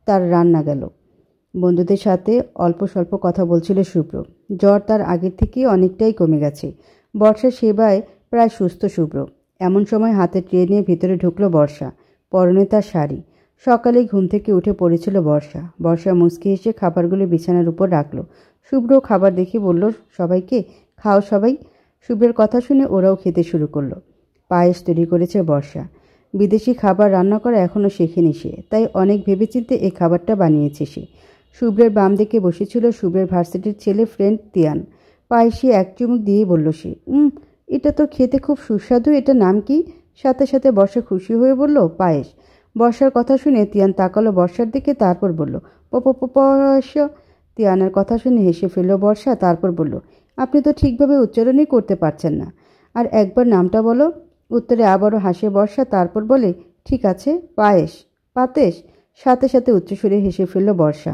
তার রান্না গেল। বন্ধুদের সাথে অল্প স্বল্প কথা বলছিল শুভ্র। জ্বর তার আগের থেকে অনেকটাই কমে গেছে। বর্ষার সেবায় প্রায় সুস্থ শুভ্র। এমন সময় হাতে ট্রে নিয়ে ভিতরে ঢুকলো বর্ষা, পরনে তার শাড়ি। সকালে ঘুম থেকে উঠে পড়েছিল বর্ষা। বর্ষা মুচকি হেসে খাবারগুলো বিছানার উপর রাখলো। শুভ্র খাবার দেখে বলল সবাইকে, খাও সবাই। শুভ্রের কথা শুনে ওরাও খেতে শুরু করলো। পায়েস তৈরি করেছে বর্ষা। বিদেশি খাবার রান্না করা এখনও শেখেনি সে, তাই অনেক ভেবেচিন্তে এই খাবারটা বানিয়েছে সে। শুভ্রের বাম দিকে বসেছিল শুভ্রের ভার্সিটির ছেলে ফ্রেন্ড তিয়ান। পায়েসে এক চুমুক দিয়েই বলল সে, এটা তো খেতে খুব সুস্বাদু, এটা নাম কি? সাথে সাথে বর্ষা খুশি হয়ে বলল, পায়েস। বর্ষার কথা শুনে তিয়ান তাকালো বর্ষার দিকে, তারপর বলল, পায়েস। তিয়ানের কথা শুনে হেসে ফেলল বর্ষা, তারপর বলল, আপনি তো ঠিকভাবে উচ্চারণই করতে পারছেন না, আর একবার নামটা বলো। উত্তরে আবারও হাসে বর্ষা, তারপর বলে, ঠিক আছে, পায়েস। পাতেস। সাথে সাথে উচ্চস্বরে হেসে ফেলল বর্ষা।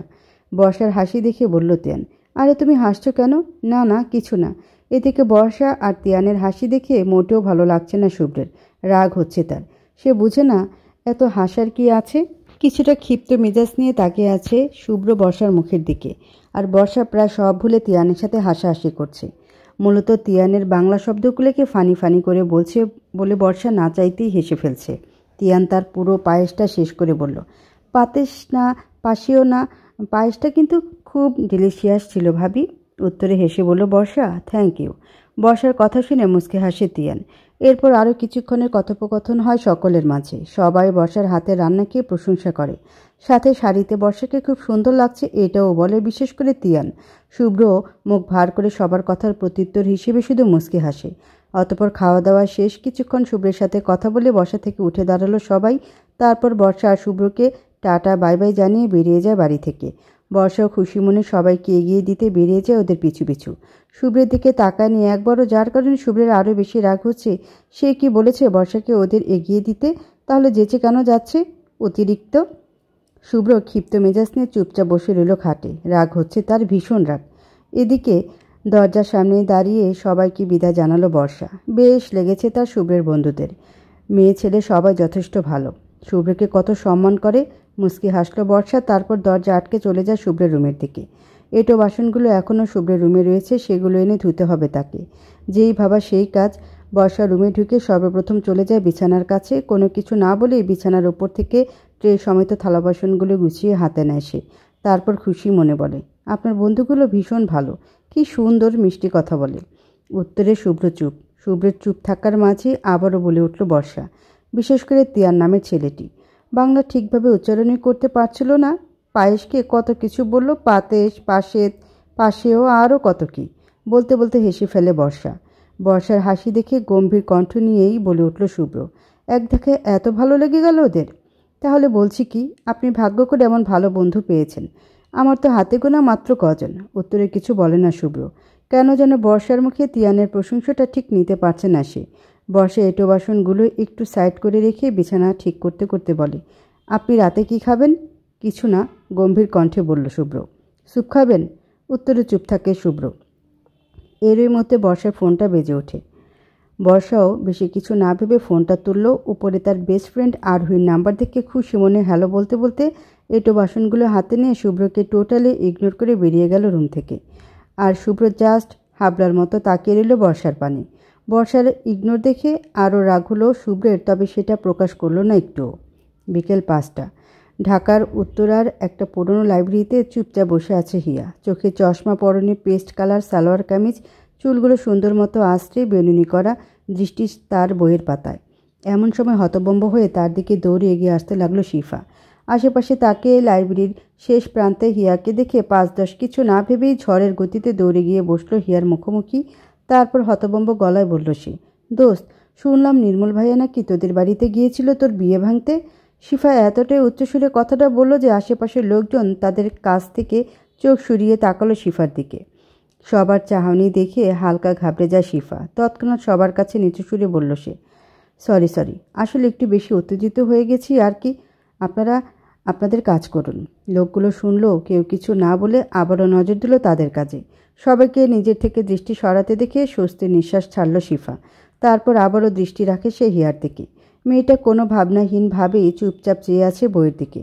বর্ষার হাসি দেখে বলল তিয়ান, আরে তুমি হাসছো কেন? না না, কিছু না। এদিকে বর্ষা আর তিয়ানের হাসি দেখে মোটেও ভালো লাগছে না শুভ্রের। রাগ হচ্ছে তার। সে বুঝে না এত হাসার কি আছে। কিছুটা ক্ষিপ্ত মেজাজ নিয়ে তাকিয়ে আছে শুভ্র বর্ষার মুখের দিকে। আর বর্ষা প্রায় সব ভুলে তিয়ানের সাথে হাসাহাসি করছে। মূলত তিয়ানের বাংলা শব্দগুলোকে ফানি ফানি করে বলছে বলে বর্ষা না চাইতেই হেসে ফেলছে। তিয়ান তার পুরো পায়েসটা শেষ করে বলল, পাতেস না, পাশিও না, পায়েসটা কিন্তু খুব ডিলিশিয়াস ছিল ভাবি। উত্তরে হেসে বলল বর্ষা, থ্যাংক ইউ। বর্ষার কথা শুনে মুচকে হাসে তিয়ান। এরপর আরও কিছুক্ষণের কথোপকথন হয় সকলের মাঝে। সবাই বর্ষার হাতের রান্নাকে প্রশংসা করে। সাথে শাড়িতে বর্ষাকে খুব সুন্দর লাগছে এটাও বলে, বিশেষ করে তিয়ান। শুভ্র মুখ ভার করে সবার কথার প্রত্যুত্তর হিসেবে শুধু মুচকে হাসে। অতঃপর খাওয়া দাওয়া শেষ। কিছুক্ষণ শুভ্রের সাথে কথা বলে বর্ষা থেকে উঠে দাঁড়ালো সবাই। তারপর বর্ষা আর শুভ্রকে টাটা বাই বাই জানিয়ে বেরিয়ে যায় বাড়ি থেকে। বর্ষাও খুশি মনে সবাইকে এগিয়ে দিতে বেরিয়ে যায় ওদের পিছু পিছু। শুভ্রের দিকে তাকায়নি একবারও, যার কারণে শুভ্রের আরও বেশি রাগ হচ্ছে। সে কি বলেছে বর্ষাকে ওদের এগিয়ে দিতে? তাহলে যেচে কেন যাচ্ছে? অতিরিক্ত। শুভ্র ক্ষিপ্ত মেজাজ নিয়ে চুপচাপ বসে রইল খাটে। রাগ হচ্ছে তার, ভীষণ রাগ। এদিকে দরজার সামনে দাঁড়িয়ে সবাইকে বিদায় জানালো বর্ষা। বেশ লেগেছে তার শুভ্রের বন্ধুদের। মেয়ে ছেলে সবাই যথেষ্ট ভালো। শুভ্রকে কত সম্মান করে। মুচকি হাসলো বর্ষা, তারপর দরজা আটকে চলে যায় শুভ্রের রুমের দিকে। এঁটো বাসনগুলো এখনও শুভ্রের রুমে রয়েছে, সেগুলো এনে ধুতে হবে তাকে। যেই ভাবা সেই কাজ। বর্ষা রুমে ঢুকে সর্বপ্রথম চলে যায় বিছানার কাছে। কোনো কিছু না বলেই বিছানার ওপর থেকে ট্রে সমেত থালা বাসনগুলো গুছিয়ে হাতে নেয় সে। তারপর খুশি মনে বলে, আপনার বন্ধুগুলো ভীষণ ভালো, কি সুন্দর মিষ্টি কথা বলে। উত্তরে শুভ্র চুপ। শুভ্রের চুপ থাকার মাঝে আবারও বলে উঠল বর্ষা, বিশেষ করে তিয়ার নামের ছেলেটি। বাংলা ঠিকভাবে উচ্চারণই করতে পারছিল না। পায়েসকে কত কিছু বলল, পাতেস, পাশেও আরও কত কি। বলতে বলতে হেসে ফেলে বর্ষা। বর্ষার হাসি দেখে গম্ভীর কণ্ঠ নিয়েই বলে উঠল শুভ্র, এক দেখে এত ভালো লেগে গেল ওদের? তাহলে বলছি কি, আপনি ভাগ্য করে এমন ভালো বন্ধু পেয়েছেন। আমার তো হাতে গোনা মাত্র কজন। উত্তরে কিছু বলে না শুভ্র। কেন যেন বর্ষার মুখে তিয়ানের প্রশংসাটা ঠিক নিতে পারছে না সে। বর্ষা এঁটো বাসনগুলো একটু সাইড করে রেখে বিছানা ঠিক করতে করতে বলে, আপনি রাতে কি খাবেন? কিছু না, গম্ভীর কণ্ঠে বলল শুভ্র। স্যুপ খাবেন? উত্তরে চুপ থাকে শুভ্র। এরই মধ্যে বর্ষার ফোনটা বেজে ওঠে। বর্ষাও বেশি কিছু না ভেবে ফোনটা তুলল। উপরে তার বেস্ট ফ্রেন্ড আরোহীর নাম্বার দেখে খুশি মনে হ্যালো বলতে বলতে এঁটো বাসনগুলো হাতে নিয়ে শুভ্রকে টোটালি ইগনোর করে বেরিয়ে গেল রুম থেকে। আর শুভ্র জাস্ট হাবলার মতো তাকিয়ে রইল বর্ষার পানে। বর্ষার ইগনোর দেখে আরও রাগ হলো শুভ্রের, তবে সেটা প্রকাশ করলো না একটুও। বিকেল 5টা। ঢাকার উত্তরার একটা পুরনো লাইব্রেরিতে চুপচাপ বসে আছে হিয়া। চোখে চশমা, পরনে পেস্ট কালার সালোয়ার কামিজ, চুলগুলো সুন্দর মতো আঁচড়ে বেনুনি করা, দৃষ্টি তার বইয়ের পাতায়। এমন সময় হতভম্ব হয়ে তার দিকে দৌড়ে এগিয়ে আসতে লাগলো শিফা। আশেপাশে তাকে লাইব্রেরির শেষ প্রান্তে হিয়াকে দেখে 5-10 কিছু না ভেবেই ঝড়ের গতিতে দৌড়ে গিয়ে বসলো হিয়ার মুখোমুখি। তারপর হতভম্ব গলায় বলল সে, দোস্ত, শুনলাম নির্মল ভাইয়া নাকি তোদের বাড়িতে গিয়েছিল তোর বিয়ে ভাঙতে। শিফা এতটাই উচ্চস্বরে কথাটা বলল যে আশেপাশের লোকজন তাদের কাছ থেকে চোখ সরিয়ে তাকালো শিফার দিকে। সবার চাহনি দেখে হালকা ঘাবড়ে যায় শিফা। তৎক্ষণাৎ সবার কাছে নিচু সুরে বলল সে, সরি, আসলে একটু বেশি উত্তেজিত হয়ে গেছি আর কি। আপনারা আপনাদের কাজ করুন। লোকগুলো শুনলো কেউ কিছু না বলে আবারও নজর দিল তাদের কাজে। সবাইকে নিজের থেকে দৃষ্টি সরাতে দেখে স্বস্তির নিঃশ্বাস ছাড়ল শিফা। তারপর আবারও দৃষ্টি রাখে সে হিয়ার দিকে। মেয়েটা কোনো ভাবনাহীনভাবেই চুপচাপ চেয়ে আছে বইয়ের দিকে।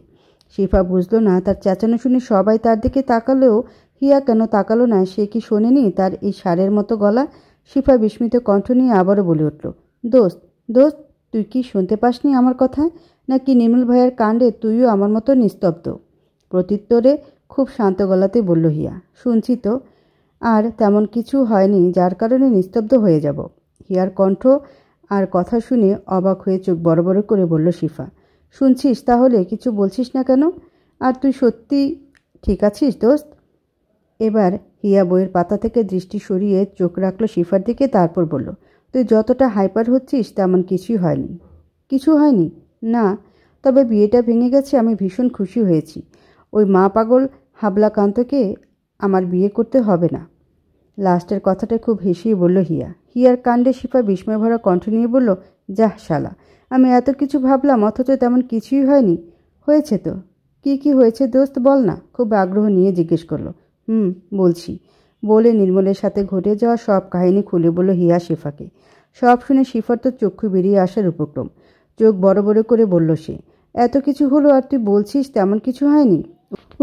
শিফা বুঝলো না, তার চেঁচানো শুনে সবাই তার দিকে তাকালেও হিয়া কেন তাকালো না? সে কি শোনেনি তার এই ষাঁড়ের মতো গলা? শিফা বিস্মিত কণ্ঠ নিয়ে আবারও বলে উঠল, দোস্ত, তুই কি শুনতে পাসনি আমার কথা? নাকি নির্মল ভাইয়ের কাণ্ডে তুইও আমার মতো নিস্তব্ধ? প্রত্যুত্তরে খুব শান্ত গলাতে বলল হিয়া, শুনছি তো। আর তেমন কিছু হয়নি যার কারণে নিস্তব্ধ হয়ে যাব। হিয়ার কণ্ঠ আর কথা শুনে অবাক হয়ে চোখ বড় বড় করে বলল শিফা, শুনছিস তাহলে কিছু বলছিস না কেন? আর তুই সত্যি ঠিক আছিস দোস্ত? এবার হিয়া বইয়ের পাতা থেকে দৃষ্টি সরিয়ে চোখ রাখল শিফার দিকে। তারপর বলল, তুই যতটা হাইপার হচ্ছিস তেমন কিছুই হয়নি। কিছু হয়নি? না, তবে বিয়েটা ভেঙে গেছে, আমি ভীষণ খুশি হয়েছি। ওই মা পাগল হাবলাকান্তকে আমার বিয়ে করতে হবে না। লাস্টের কথাটা খুব হেসেই বলল হিয়া। হিয়ার কাণ্ডে শিফা বিস্ময় ভরা কণ্ঠ নিয়ে বলল, যাহ শালা, আমি এত কিছু ভাবলাম অথচ তেমন কিছুই হয়নি। হয়েছে তো। কি হয়েছে দোস্ত বল না, খুব আগ্রহ নিয়ে জিজ্ঞেস করলো। বলছি, বলে নির্মলের সাথে ঘটে যাওয়া সব কাহিনী খুলে বলল হিয়া শিফাকে। সব শুনে শিফার তো চক্ষু বেরিয়ে আসার উপক্রম। চোখ বড় বড় করে বলল সে, এত কিছু হলো আর তুই বলছিস তেমন কিছু হয়নি?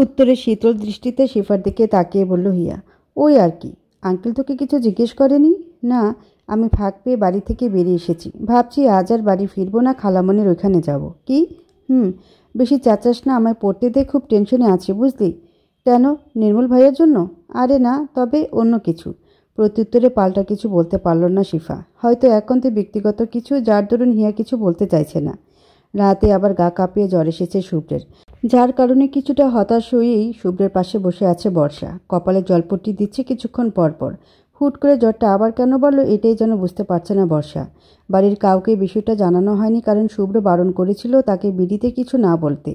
উত্তরে শীতল দৃষ্টিতে শিফার দিকে তাকিয়ে বলল হিয়া, ওই আর কি। আঙ্কেল তোকে কিছু জিজ্ঞেস করেনি? না, আমি ফাঁক পেয়ে বাড়ি থেকে বেরিয়ে এসেছি। ভাবছি আজ আর বাড়ি ফিরবো না, খালামণির ওইখানে যাব। কি? বেশি চেঁচাস না, আমায় পড়তে দে, খুব টেনশনে আছি বুঝলি। কেন, নির্মল ভাইয়ের জন্য? আরে না, তবে অন্য কিছু। প্রত্যুত্তরে পাল্টা কিছু বলতে পারল না শিফা। হয়তো একান্তে ব্যক্তিগত কিছু, যার দরুন হিয়া কিছু বলতে চাইছে না। রাতে আবার গা কাঁপিয়ে জ্বর এসেছে শুভ্রের, যার কারণে কিছুটা হতাশ হয়েই শুভ্রের পাশে বসে আছে বর্ষা। কপালে জলপট্টি দিচ্ছে কিছুক্ষণ পর পর। হুট করে জ্বরটা আবার কেন বাড়ল এটাই যেন বুঝতে পারছে না বর্ষা। বাড়ির কাউকে বিষয়টা জানানো হয়নি, কারণ শুভ্র বারণ করেছিল তাকে বিড়িতে কিছু না বলতে।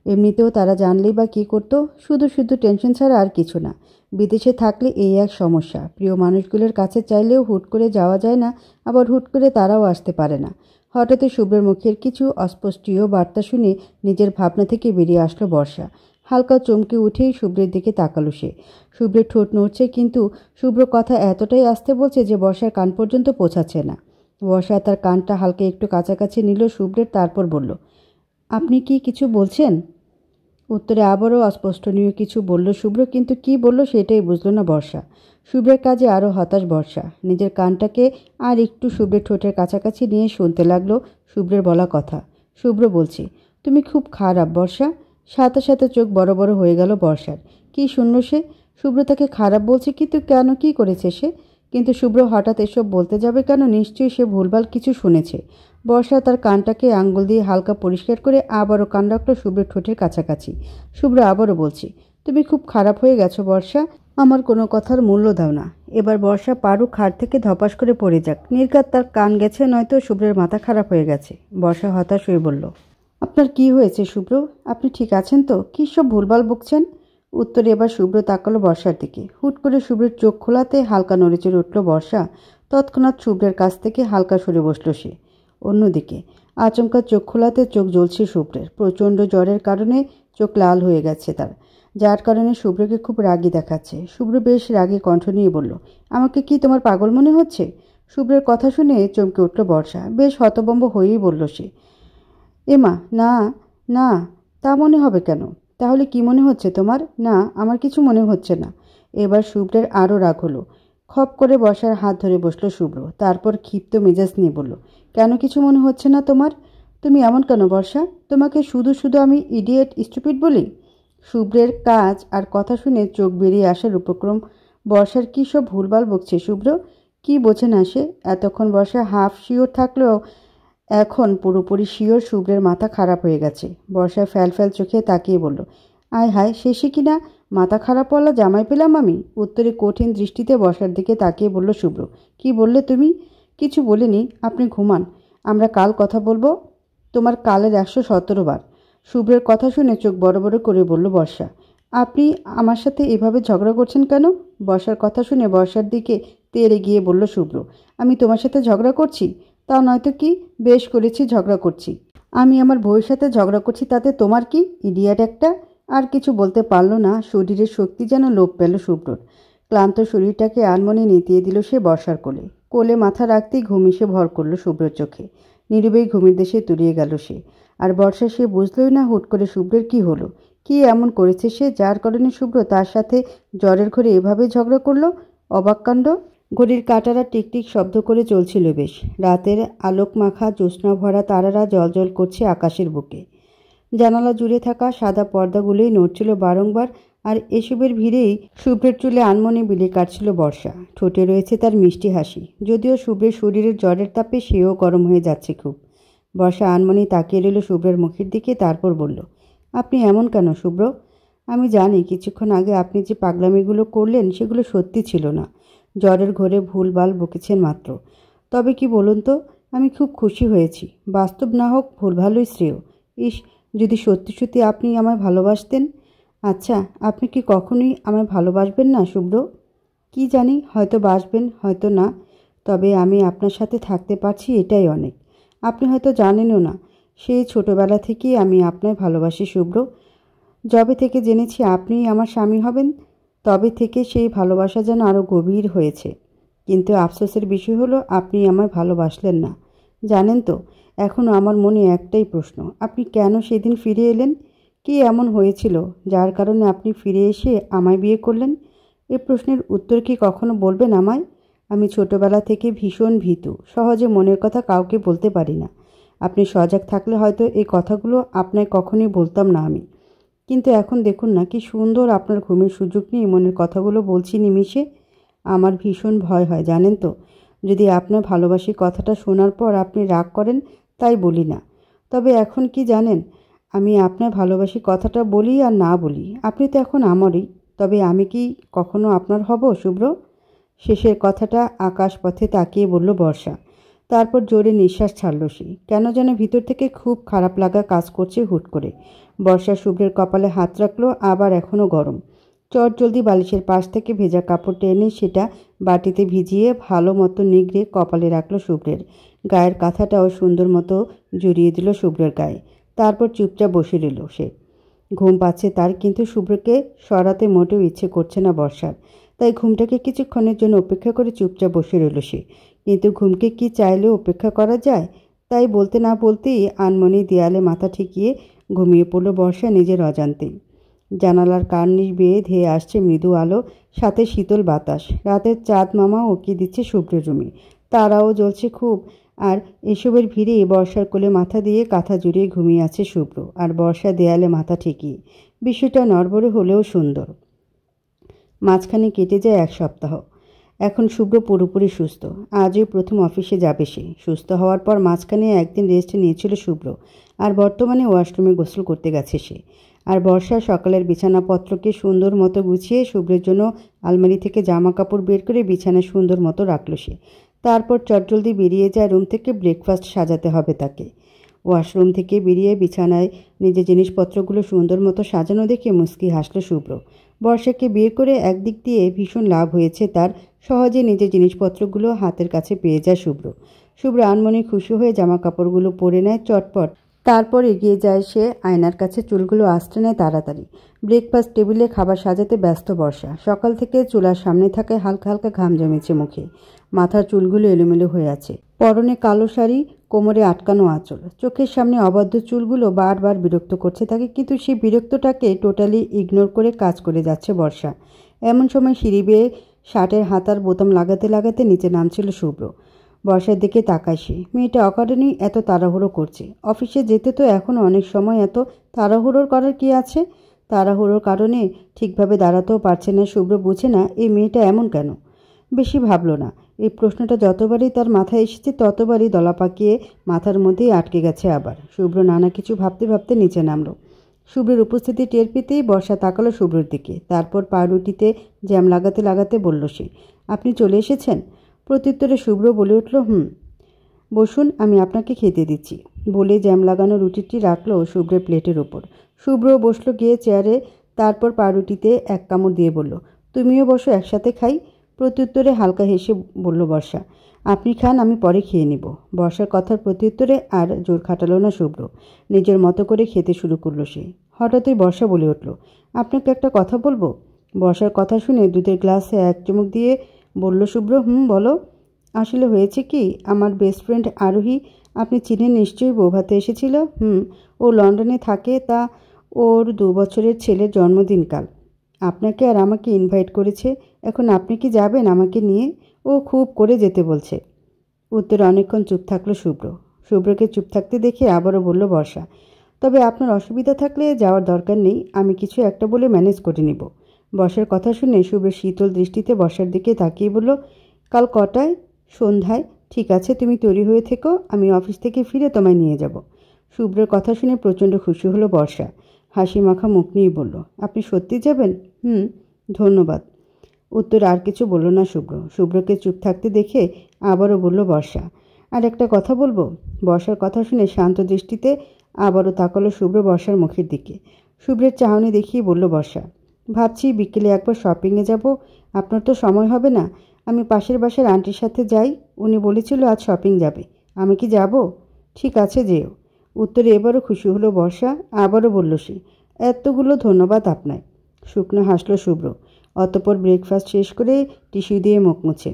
এমনিতেও তারা জানলেই বা কী করতো? শুধু টেনশন ছাড়া আর কিছু না। বিদেশে থাকলে এই এক সমস্যা, প্রিয় মানুষগুলোর কাছে চাইলেও হুট করে যাওয়া যায় না, আবার হুট করে তারাও আসতে পারে না। হঠাৎই শুভ্রের মুখের কিছু অস্পষ্টীয় বার্তা শুনে নিজের ভাবনা থেকে বেরিয়ে আসলো বর্ষা। হালকা চমকে উঠেই শুভ্রের দিকে তাকালো সে। শুভ্রের ঠোঁট নড়ছে, কিন্তু শুভ্র কথা এতটাই আস্তে বলছে যে বর্ষার কান পর্যন্ত পৌঁছাচ্ছে না। বর্ষা তার কানটা হালকা একটু কাছাকাছি নিল শুভ্রের, তারপর বলল, আপনি কি কিছু বলছেন? উত্তরে আবারও অস্পষ্টনীয় কিছু বলল শুভ্র, কিন্তু কি বলল সেটাই বুঝল না বর্ষা। শুভ্রের কাজে আরও হতাশ বর্ষা। নিজের কানটাকে আর একটু শুভ্রের ঠোঁটের কাছাকাছি নিয়ে শুনতে লাগলো শুভ্রের বলা কথা। শুভ্র বলছে, তুমি খুব খারাপ বর্ষা। সাথে সাথে চোখ বড় বড় হয়ে গেল বর্ষার। কি শুনল সে? শুভ্র তাকে খারাপ বলছে, কিন্তু কেন, কি করেছে সে? কিন্তু শুভ্র হঠাৎ এসব বলতে যাবে কেন? নিশ্চয়ই সে ভুলভাল কিছু শুনেছে। বর্ষা তার কানটাকে আঙ্গুল দিয়ে হালকা পরিষ্কার করে আবারও কান রাখলো শুভ্রের ঠোঁটের কাছাকাছি। শুভ্র আবারও বলছি, তুমি খুব খারাপ হয়ে গেছো বর্ষা, আমার কোনো কথার মূল্য দাও না। এবার বর্ষা পারু খাট থেকে ধপাস করে পড়ে যাক। নির্ঘাত তার কান গেছে, নয়তো শুভ্রের মাথা খারাপ হয়ে গেছে। বর্ষা হতাশ হয়ে বলল, আপনার কি হয়েছে শুভ্র? আপনি ঠিক আছেন তো? কী সব ভুলভাল বকছেন? উত্তরে এবার শুভ্র তাকালো বর্ষার দিকে। হুট করে শুভ্রের চোখ খোলাতে হালকা নড়েচড়ে উঠল বর্ষা। তৎক্ষণাৎ শুভ্রের কাছ থেকে হালকা সরে বসল সে। অন্যদিকে আচমকা চোখ খোলাতে চোখ জ্বলছে শুভ্রের। প্রচণ্ড জ্বরের কারণে চোখ লাল হয়ে গেছে তার, যার কারণে শুভ্রকে খুব রাগী দেখাচ্ছে। শুভ্র বেশ রাগী কণ্ঠ নিয়ে বলল, আমাকে কি তোমার পাগল মনে হচ্ছে? শুভ্রের কথা শুনে চমকে উঠল বর্ষা। বেশ হতভম্ব হয়েই বলল সে, এমা না, না, তা মনে হবে কেন? তাহলে কি মনে হচ্ছে তোমার? না, আমার কিছু মনে হচ্ছে না। এবার শুভ্রের আরও রাগ হলো। খপ করে বর্ষার হাত ধরে বসলো শুভ্র। তারপর ক্ষিপ্ত মেজাজ নিয়ে বলল, কেন কিছু মনে হচ্ছে না তোমার? তুমি এমন কেন বর্ষা? তোমাকে শুধু শুধু আমি ইডিয়েট স্টুপিড বলি? শুভ্রের কাজ আর কথা শুনে চোখ বেরিয়ে আসার উপক্রম। বর্ষার কী সব ভুলভাল বকছে শুভ্র? কি বোঝে না সে? এতক্ষণ বর্ষা হাফ শিওর থাকলেও এখন পুরোপুরি শিওর শুভ্রের মাথা খারাপ হয়ে গেছে। বর্ষা ফ্যাল ফ্যাল চোখে তাকিয়ে বলল, আয় হায়, শেষে কিনা মাথা খারাপওয়ালা জামাই পেলাম আমি। উত্তরে কঠিন দৃষ্টিতে বর্ষার দিকে তাকিয়ে বলল শুভ্র, কি বললে তুমি? কিছু বলিনি, আপনি ঘুমান, আমরা কাল কথা বলবো। তোমার কালের 117 বার। শুভ্রের কথা শুনে চোখ বড় বড় করে বলল বর্ষা, আপনি আমার সাথে এভাবে ঝগড়া করছেন কেন? বর্ষার কথা শুনে বর্ষার দিকে তেড়ে গিয়ে বলল শুভ্র, আমি তোমার সাথে ঝগড়া করছি? তা নয়তো কি, বেশ করেছি ঝগড়া করছি। আমি আমার বউয়ের সাথে ঝগড়া করছি, তাতে তোমার কি? ইডিয়েট একটা। আর কিছু বলতে পারল না। শরীরের শক্তি যেন লোপ পেল শুভ্রর। ক্লান্ত শরীরটাকে আনমনে নিতিয়ে দিল সে বর্ষার কোলে। কোলে মাথা রাখতেই ঘুম এসে ভর করল শুভ্রর চোখে। নীরবেই ঘুমের দেশে তলিয়ে গেল সে। আর বর্ষা সে বুঝলই না হুট করে শুভ্রের কি হলো। কি এমন করেছে সে, যার কারণে শুভ্র তার সাথে জ্বরের ঘরে এভাবে ঝগড়া করলো? অবাক কাণ্ড। ঘড়ির কাঁটারা টিকটিক শব্দ করে চলছিল বেশ। রাতের আলোক মাখা জ্যোৎস্না ভরা তারারা জলজল করছে আকাশের বুকে। জানালা জুড়ে থাকা সাদা পর্দাগুলোই নড়ছিল বারংবার। আর এসবের ভিড়েই শুভ্রের চুলে আনমনে বিলি কাটছিল বর্ষা। ঠোঁটে রয়েছে তার মিষ্টি হাসি। যদিও শুভ্রের শরীরের জ্বরের তাপে সেও গরম হয়ে যাচ্ছে খুব। বর্ষা আনমনে তাকিয়ে রইল শুভ্রের মুখের দিকে। তারপর বলল, আপনি এমন কেন শুভ্র? আমি জানি কিছুক্ষণ আগে আপনি যে পাগলামিগুলো করলেন সেগুলো সত্যি ছিল না। জ্বরের ঘোরে ভুলভাল বকেছেন মাত্র। তবে কি বলুন তো, আমি খুব খুশি হয়েছি। বাস্তব না হোক, ভুলভালই শ্রেয়। ইস, যদি সত্যি সত্যি আপনি আমায় ভালোবাসতেন। আচ্ছা, আপনি কি কখনোই আমায় ভালোবাসবেন না শুভ্র? কি জানি, হয়তো বাসবেন, হয়তো না। তবে আমি আপনার সাথে থাকতে পারছি, এটাই অনেক। আপনি হয়তো জানেনও না, সেই ছোটবেলা থেকেই আমি আপনায় ভালোবাসি শুভ্র। যবে থেকে জেনেছি আপনিই আমার স্বামী হবেন, তবে থেকে সেই ভালোবাসা যেন আরও গভীর হয়েছে। কিন্তু আফসোসের বিষয় হলো, আপনি আমায় ভালোবাসলেন না। জানেন তো, এখনও আমার মনে একটাই প্রশ্ন, আপনি কেন সেদিন ফিরে এলেন? কি এমন হয়েছিল যার কারণে আপনি ফিরে এসে আমায় বিয়ে করলেন? এ প্রশ্নের উত্তর কি কখনো বলবেন আমায়? আমি ছোটবেলা থেকে ভীষণ ভীতু, সহজে মনের কথা কাউকে বলতে পারি না। আপনি সজাগ থাকলে হয়তো এই কথাগুলো আপনায় কখনোই বলতাম না আমি। কিন্তু এখন দেখুন না, কি সুন্দর আপনার ঘুমের সুযোগ নিয়ে মনের কথাগুলো বলছি নিমিষে। আমার ভীষণ ভয় হয় জানেন তো, যদি আপনার ভালোবাসি কথাটা শোনার পর আপনি রাগ করেন, তাই বলি না। তবে এখন কি জানেন, আমি আপনার ভালোবাসি কথাটা বলি আর না বলি, আপনি তো এখন আমারই। তবে আমি কি কখনো আপনার হব শুভ্র? শেষের কথাটা আকাশ পথে তাকিয়ে বলল বর্ষা। তারপর জোরে নিঃশ্বাস ছাড়ল সে। কেন যেন ভিতর থেকে খুব খারাপ লাগা কাজ করছে হুট করে। বর্ষা শুভ্রের কপালে হাত রাখলো, আবার এখনও গরম। চটজলদি বালিশের পাশ থেকে ভেজা কাপড় টেনে সেটা বাটিতে ভিজিয়ে ভালো মতো নিগড়ে কপালে রাখলো শুভ্রের। গায়ের কাঁথাটাও সুন্দর মতো জড়িয়ে দিল শুভ্রের গায়ে। তারপর চুপচাপ বসে রইল সে। ঘুম পাচ্ছে তার, কিন্তু শুভ্রকে সরাতে মোটেও ইচ্ছে করছে না বর্ষার। তাই ঘুমটাকে কিছুক্ষণের জন্য উপেক্ষা করে চুপচাপ বসে রইল সে। কিন্তু ঘুমকে কি চাইলেও উপেক্ষা করা যায়? তাই বলতে না বলতেই আনমনি দেয়ালে মাথা ঠেকিয়ে ঘুমিয়ে পড়ল বর্ষা নিজের অজান্তেই। জানালার কার্নিশ বেয়ে ধেয়ে আসছে মৃদু আলো, সাথে শীতল বাতাস। রাতের চাঁদ মামা উঁকি দিচ্ছে শুভ্রের রুমে। তারাও জ্বলছে খুব। আর এসবের ভিড়ে বর্ষার কোলে মাথা দিয়ে কাঁথা জুড়িয়ে ঘুমিয়ে আছে শুভ্র, আর বর্ষা দেয়ালে মাথা ঠেকিয়ে। বিষয়টা নড়বড়ে হলেও সুন্দর। মাঝখানে কেটে যায় 1 সপ্তাহ। এখন শুভ্র পুরোপুরি সুস্থ। আজই প্রথম অফিসে যাবে সে। সুস্থ হওয়ার পর মাঝখানে একদিন রেস্ট নিয়েছিল শুভ্র, আর বর্তমানে ওয়াশরুমে গোসল করতে গেছে সে। আর বর্ষা সকালের বিছানাপত্রকে সুন্দর মতো গুছিয়ে শুভ্রের জন্য আলমারি থেকে জামা কাপড় বের করে বিছানায় সুন্দর মতো রাখল সে। তারপর চটজলদি বেরিয়ে যায় রুম থেকে। ব্রেকফাস্ট সাজাতে হবে তাকে। ওয়াশরুম থেকে বেরিয়ে বিছানায় নিজের জিনিসপত্রগুলো সুন্দর মতো সাজানো দেখে মুচকি হাসল শুভ্র। বর্ষাকে বিয়ে করে একদিক দিয়ে ভীষণ লাভ হয়েছে তার। সহজে নিজের জিনিসপত্রগুলো হাতের কাছে পেয়ে যায় শুভ্র আনমনে খুশি হয়ে জামা কাপড়গুলো পরে নেয় চটপট। তারপর এগিয়ে যায় সে আয়নার কাছে, চুলগুলো আঁচড়ে নেয় তাড়াতাড়ি। ব্রেকফাস্ট টেবিলে খাবার সাজাতে ব্যস্ত বর্ষা। সকাল থেকে চুলার সামনে থাকায় হালকা হালকা ঘাম জমেছে মুখে। মাথার চুলগুলো এলোমেলো হয়ে আছে। পরনে কালো শাড়ি, কোমরে আটকানো আঁচল। চোখের সামনে অবাধ্য চুলগুলো বারবার বিরক্ত করছে তাকে, কিন্তু সেই বিরক্তটাকে টোটালি ইগনোর করে কাজ করে যাচ্ছে বর্ষা। এমন সময় সিঁড়ি বেয়ে শার্টের হাতার বোতাম লাগাতে লাগাতে নিচে নামছিল শুভ্র। বর্ষার দিকে তাকায় সে। মেয়েটা অকারণেই এত তাড়াহুড়ো করছে। অফিসে যেতে তো এখনও অনেক সময়, এত তাড়াহুড়োর করার কি আছে? তাড়াহুড়োর কারণে ঠিকভাবে দাঁড়াতেও পারছে না শুভ্র। বুঝে না এই মেয়েটা এমন কেন। বেশি ভাবল না। এই প্রশ্নটা যতবারই তার মাথায় এসেছে ততবারই দলা পাকিয়ে মাথার মধ্যেই আটকে গেছে আবার। শুভ্র নানা কিছু ভাবতে ভাবতে নিচে নামল। শুভ্রের উপস্থিতি টের পেতেই বর্ষা তাকালো শুভ্রের দিকে। তারপর পাউরুটিতে জ্যাম লাগাতে লাগাতে বলল সে, আপনি চলে এসেছেন? প্রত্যুত্তরে শুভ্র বলে উঠল, বসুন, আমি আপনাকে খেতে দিচ্ছি। বলে জ্যাম লাগানো রুটিটি রাখলো শুভ্রের প্লেটের ওপর। শুভ্র বসলো গিয়ে চেয়ারে। তারপর পাউরুটিতে এক কামড় দিয়ে বলল, তুমিও বসো, একসাথে খাই। প্রত্যুত্তরে হালকা হেসে বলল বর্ষা, আপনি খান, আমি পরে খেয়ে নিব। বর্ষার কথার প্রত্যুত্তরে আর জোর খাটালো না শুভ্র। নিজের মতো করে খেতে শুরু করলো সে। হঠাৎই বর্ষা বলে উঠল, আপনাকে একটা কথা বলবো। বর্ষার কথা শুনে দুধের গ্লাসে এক চুমুক দিয়ে বলল শুভ্র, বলো। আসলে হয়েছে কি, আমার বেস্ট ফ্রেন্ড আরোহী, আপনি চিনেন নিশ্চয়ই, বৌভাতে এসেছিল। ও লন্ডনে থাকে। তা ওর 2 বছরের ছেলের জন্মদিন কাল। আপনাকে আর আমাকে ইনভাইট করেছে। এখন আপনি কি যাবেন আমাকে নিয়ে? ও খুব করে যেতে বলছে। উত্তরে অনেকক্ষণ চুপ থাকলো শুভ্র। শুভ্রকে চুপ থাকতে দেখে আবারও বলল বর্ষা, তবে আপনার অসুবিধা থাকলে যাওয়ার দরকার নেই, আমি কিছু একটা বলে ম্যানেজ করে নিব। বর্ষার কথা শুনে শুভ্র শীতল দৃষ্টিতে বর্ষার দিকে তাকিয়ে বলল, কাল কটায়? সন্ধ্যায়। ঠিক আছে, তুমি তৈরি হয়ে থেকো, আমি অফিস থেকে ফিরে তোমায় নিয়ে যাব। শুভ্রের কথা শুনে প্রচণ্ড খুশি হলো বর্ষা। হাসি মাখা মুখ নিয়ে বলল, আপনি সত্যি যাবেন? ধন্যবাদ। উত্তর আর কিছু বলল না শুভ্র। শুভ্রকে চুপ থাকতে দেখে আবারও বলল বর্ষা, আর একটা কথা বলবো। বর্ষার কথা শুনে শান্ত দৃষ্টিতে আবারও তাকালো শুভ্র বর্ষার মুখের দিকে। শুভ্রের চাহনি দেখিয়ে বলল বর্ষা, ভাবছি বিকেলে একবার শপিংয়ে যাব। আপনার তো সময় হবে না। আমি পাশের বাসার আন্টির সাথে যাই, উনি বলেছিল আজ শপিং যাবে। আমি কি যাব? ঠিক আছে, যেও। উত্তরে এবারও খুশি হলো বর্ষা। আবারও বলল সে, এতগুলো ধন্যবাদ আপনায়। শুকনো হাসলো শুভ্র। অতঃপর ব্রেকফাস্ট শেষ করে টিস্যু দিয়ে মুখ মুছে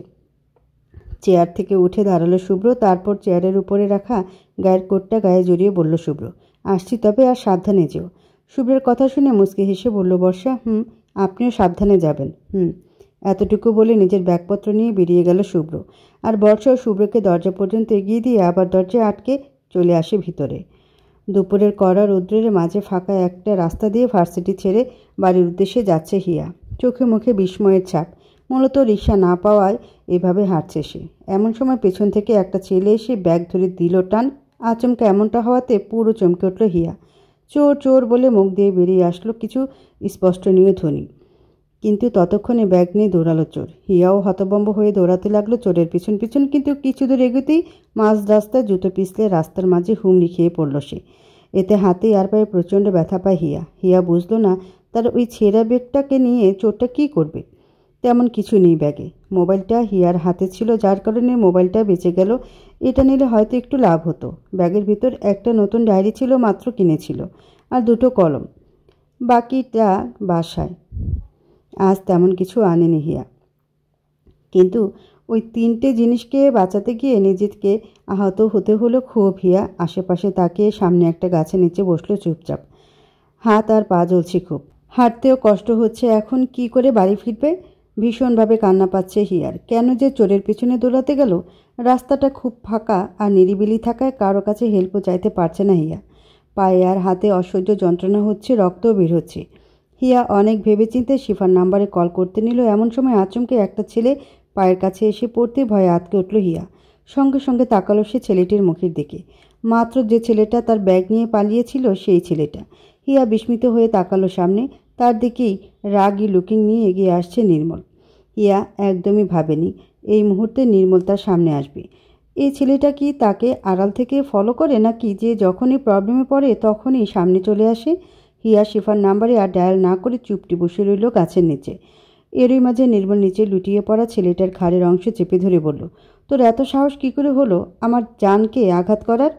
চেয়ার থেকে উঠে দাঁড়ালো শুভ্র। তারপর চেয়ারের উপরে রাখা গায়ের কোটটা গায়ে জড়িয়ে বলল শুভ্র, আসছি তবে, আর সাবধানে যেও। শুভ্রের কথা শুনে মুচকি হেসে বলল বর্ষা, আপনিও সাবধানে যাবেন। এতটুকু বলে নিজের ব্যাগপত্র নিয়ে বেরিয়ে গেল শুভ্র। আর বর্ষাও শুভ্রকে দরজা পর্যন্ত এগিয়ে দিয়ে আবার দরজায় আটকে চলে আসে ভিতরে। দুপুরের কড়া রৌদ্রের মাঝে ফাঁকা একটা রাস্তা দিয়ে ভার্সিটি ছেড়ে বাড়ির উদ্দেশ্যে যাচ্ছে হিয়া। চোখে মুখে বিস্ময়ের ছাপ। মূলত রিকশা না পাওয়ায় এভাবে হাঁটছে সে। এমন সময় পেছন থেকে একটা ছেলে এসে ব্যাগ ধরে দিল টান। আচমকা এমনটা হওয়াতে পুরো চমকে উঠল হিয়া। চোর চোর বলে মুখ দিয়ে বেরিয়ে আসলো কিছু স্পষ্টনীয় ধ্বনি। কিন্তু ততক্ষণে ব্যাগ নিয়ে দৌড়ালো চোর। হিয়াও হতভম্ব হয়ে দৌড়াতে লাগলো চোরের পিছন পিছন। কিন্তু কিছু দূর এগোতেই মাঝ রাস্তায় জুতো পিছলে রাস্তার মাঝে হুমড়ি খেয়ে পড়ল সে। এতে হাতে আর পায়ে প্রচণ্ড ব্যথা পায় হিয়া। হিয়া বুঝল না তার ওই ছেঁড়া ব্যাগটাকে নিয়ে চোরটা কী করবে। তেমন কিছু নেই ব্যাগে। মোবাইলটা হিয়ার হাতে ছিল, যার কারণে মোবাইলটা বেঁচে গেল। এটা নিলে হয়তো একটু লাভ হতো। ব্যাগের ভিতর একটা নতুন ডায়েরি ছিল, মাত্র কিনেছিল, আর 2টো কলম। বাকিটা বাসায়। আজ তেমন কিছু আনেনি হিয়া। কিন্তু ওই 3টে জিনিসকে বাঁচাতে গিয়ে নিজেকে আহত হতে হলো খুব। হিয়া আশেপাশে তাকিয়ে সামনে একটা গাছের নিচে বসলো চুপচাপ। হাত আর পা জ্বলছে খুব। হাঁটতেও কষ্ট হচ্ছে। এখন কি করে বাড়ি ফিরবে? ভীষণভাবে কান্না পাচ্ছে হিয়ার। কেন যে চোরের পিছনে দৌড়াতে গেল? রাস্তাটা খুব ফাঁকা আর নিরিবিলি থাকায় কারো কাছে হেল্পও চাইতে পারছে না হিয়া। পায়ে আর হাতে অসহ্য যন্ত্রণা হচ্ছে, রক্তও বের হচ্ছে। হিয়া অনেক ভেবেচিন্তে শিফার নাম্বারে কল করতে নিল। এমন সময় আচমকে একটা ছেলে পায়ের কাছে এসে পড়তে ভয়ে আঁতকে উঠল হিয়া। সঙ্গে সঙ্গে তাকালো সে ছেলেটির মুখের দিকে। মাত্র যে ছেলেটা তার ব্যাগ নিয়ে পালিয়েছিল সেই ছেলেটা। হিয়া বিস্মিত হয়ে তাকালো সামনে। তার দিকেই রাগী লুকিং নিয়ে এগিয়ে আসছে নির্মল। হিয়া একদমই ভাবেনি এই মুহূর্তে নির্মল তার সামনে আসবে। এই ছেলেটা কি তাকে আড়াল থেকে ফলো করে, নাকি যে যখনই প্রবলেমে পড়ে তখনই সামনে চলে আসে? হিয়া শিফার নাম্বারে আর ডায়াল না করে চুপটি বসে রইল গাছের নিচে। এরই মাঝে নির্মল নিচে লুটিয়ে পড়া ছেলেটার ঘাড়ের অংশ চেপে ধরে বলল, তোর এত সাহস কী করে হলো আমার জানকে আঘাত করার?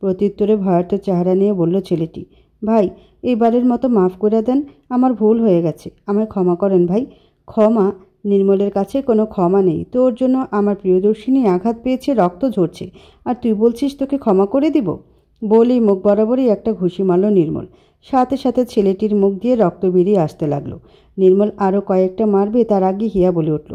প্রত্যুত্তরে ভয়ার্থ চেহারা নিয়ে বলল ছেলেটি, ভাই এইবারের মতো মাফ করে দেন, আমার ভুল হয়ে গেছে, আমায় ক্ষমা করেন ভাই। ক্ষমা? নির্মলের কাছে কোনো ক্ষমা নেই। তোর জন্য আমার প্রিয়দর্শিনী আঘাত পেয়েছে, রক্ত ঝরছে, আর তুই বলছিস তোকে ক্ষমা করে দিব? বলেই মুখ বরাবরই একটা ঘুষি মারল নির্মল। সাথে সাথে ছেলেটির মুখ দিয়ে রক্ত বেরিয়ে আসতে লাগলো। নির্মল আরও কয়েকটা মারবে তার আগে হিয়া বলে উঠল,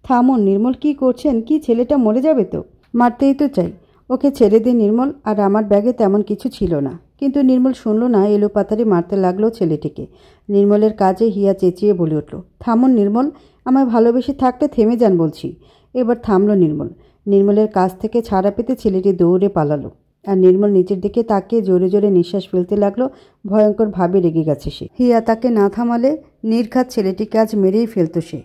থামুন নির্মল, কি করছেন? কি ছেলেটা মরে যাবে তো? মারতেই তো চাই, ওকে ছেড়ে দে নির্মল, আর আমার ব্যাগে তেমন কিছু ছিল না। কিন্তু নির্মল শুনল না, এলোপাতাড়ি মারতে লাগলো ছেলেটিকে। নির্মলের কাজে হিয়া চেঁচিয়ে বলে উঠল, থামুন নির্মল, আমায় ভালোবেসে থাকতে থেমে যান বলছি। এবার থামল নির্মল। নির্মলের কাছ থেকে ছাড়া পেতে ছেলেটি দৌড়ে পালালো। আর নির্মল নিচের দিকে তাকিয়ে জোরে জোরে নিঃশ্বাস ফেলতে লাগলো। ভয়ঙ্কর ভাবে রেগে গেছে সে। হিয়া তাকে না থামালে নির্ঘাত ছেলেটিকে আজ মেরেই ফেলত সে।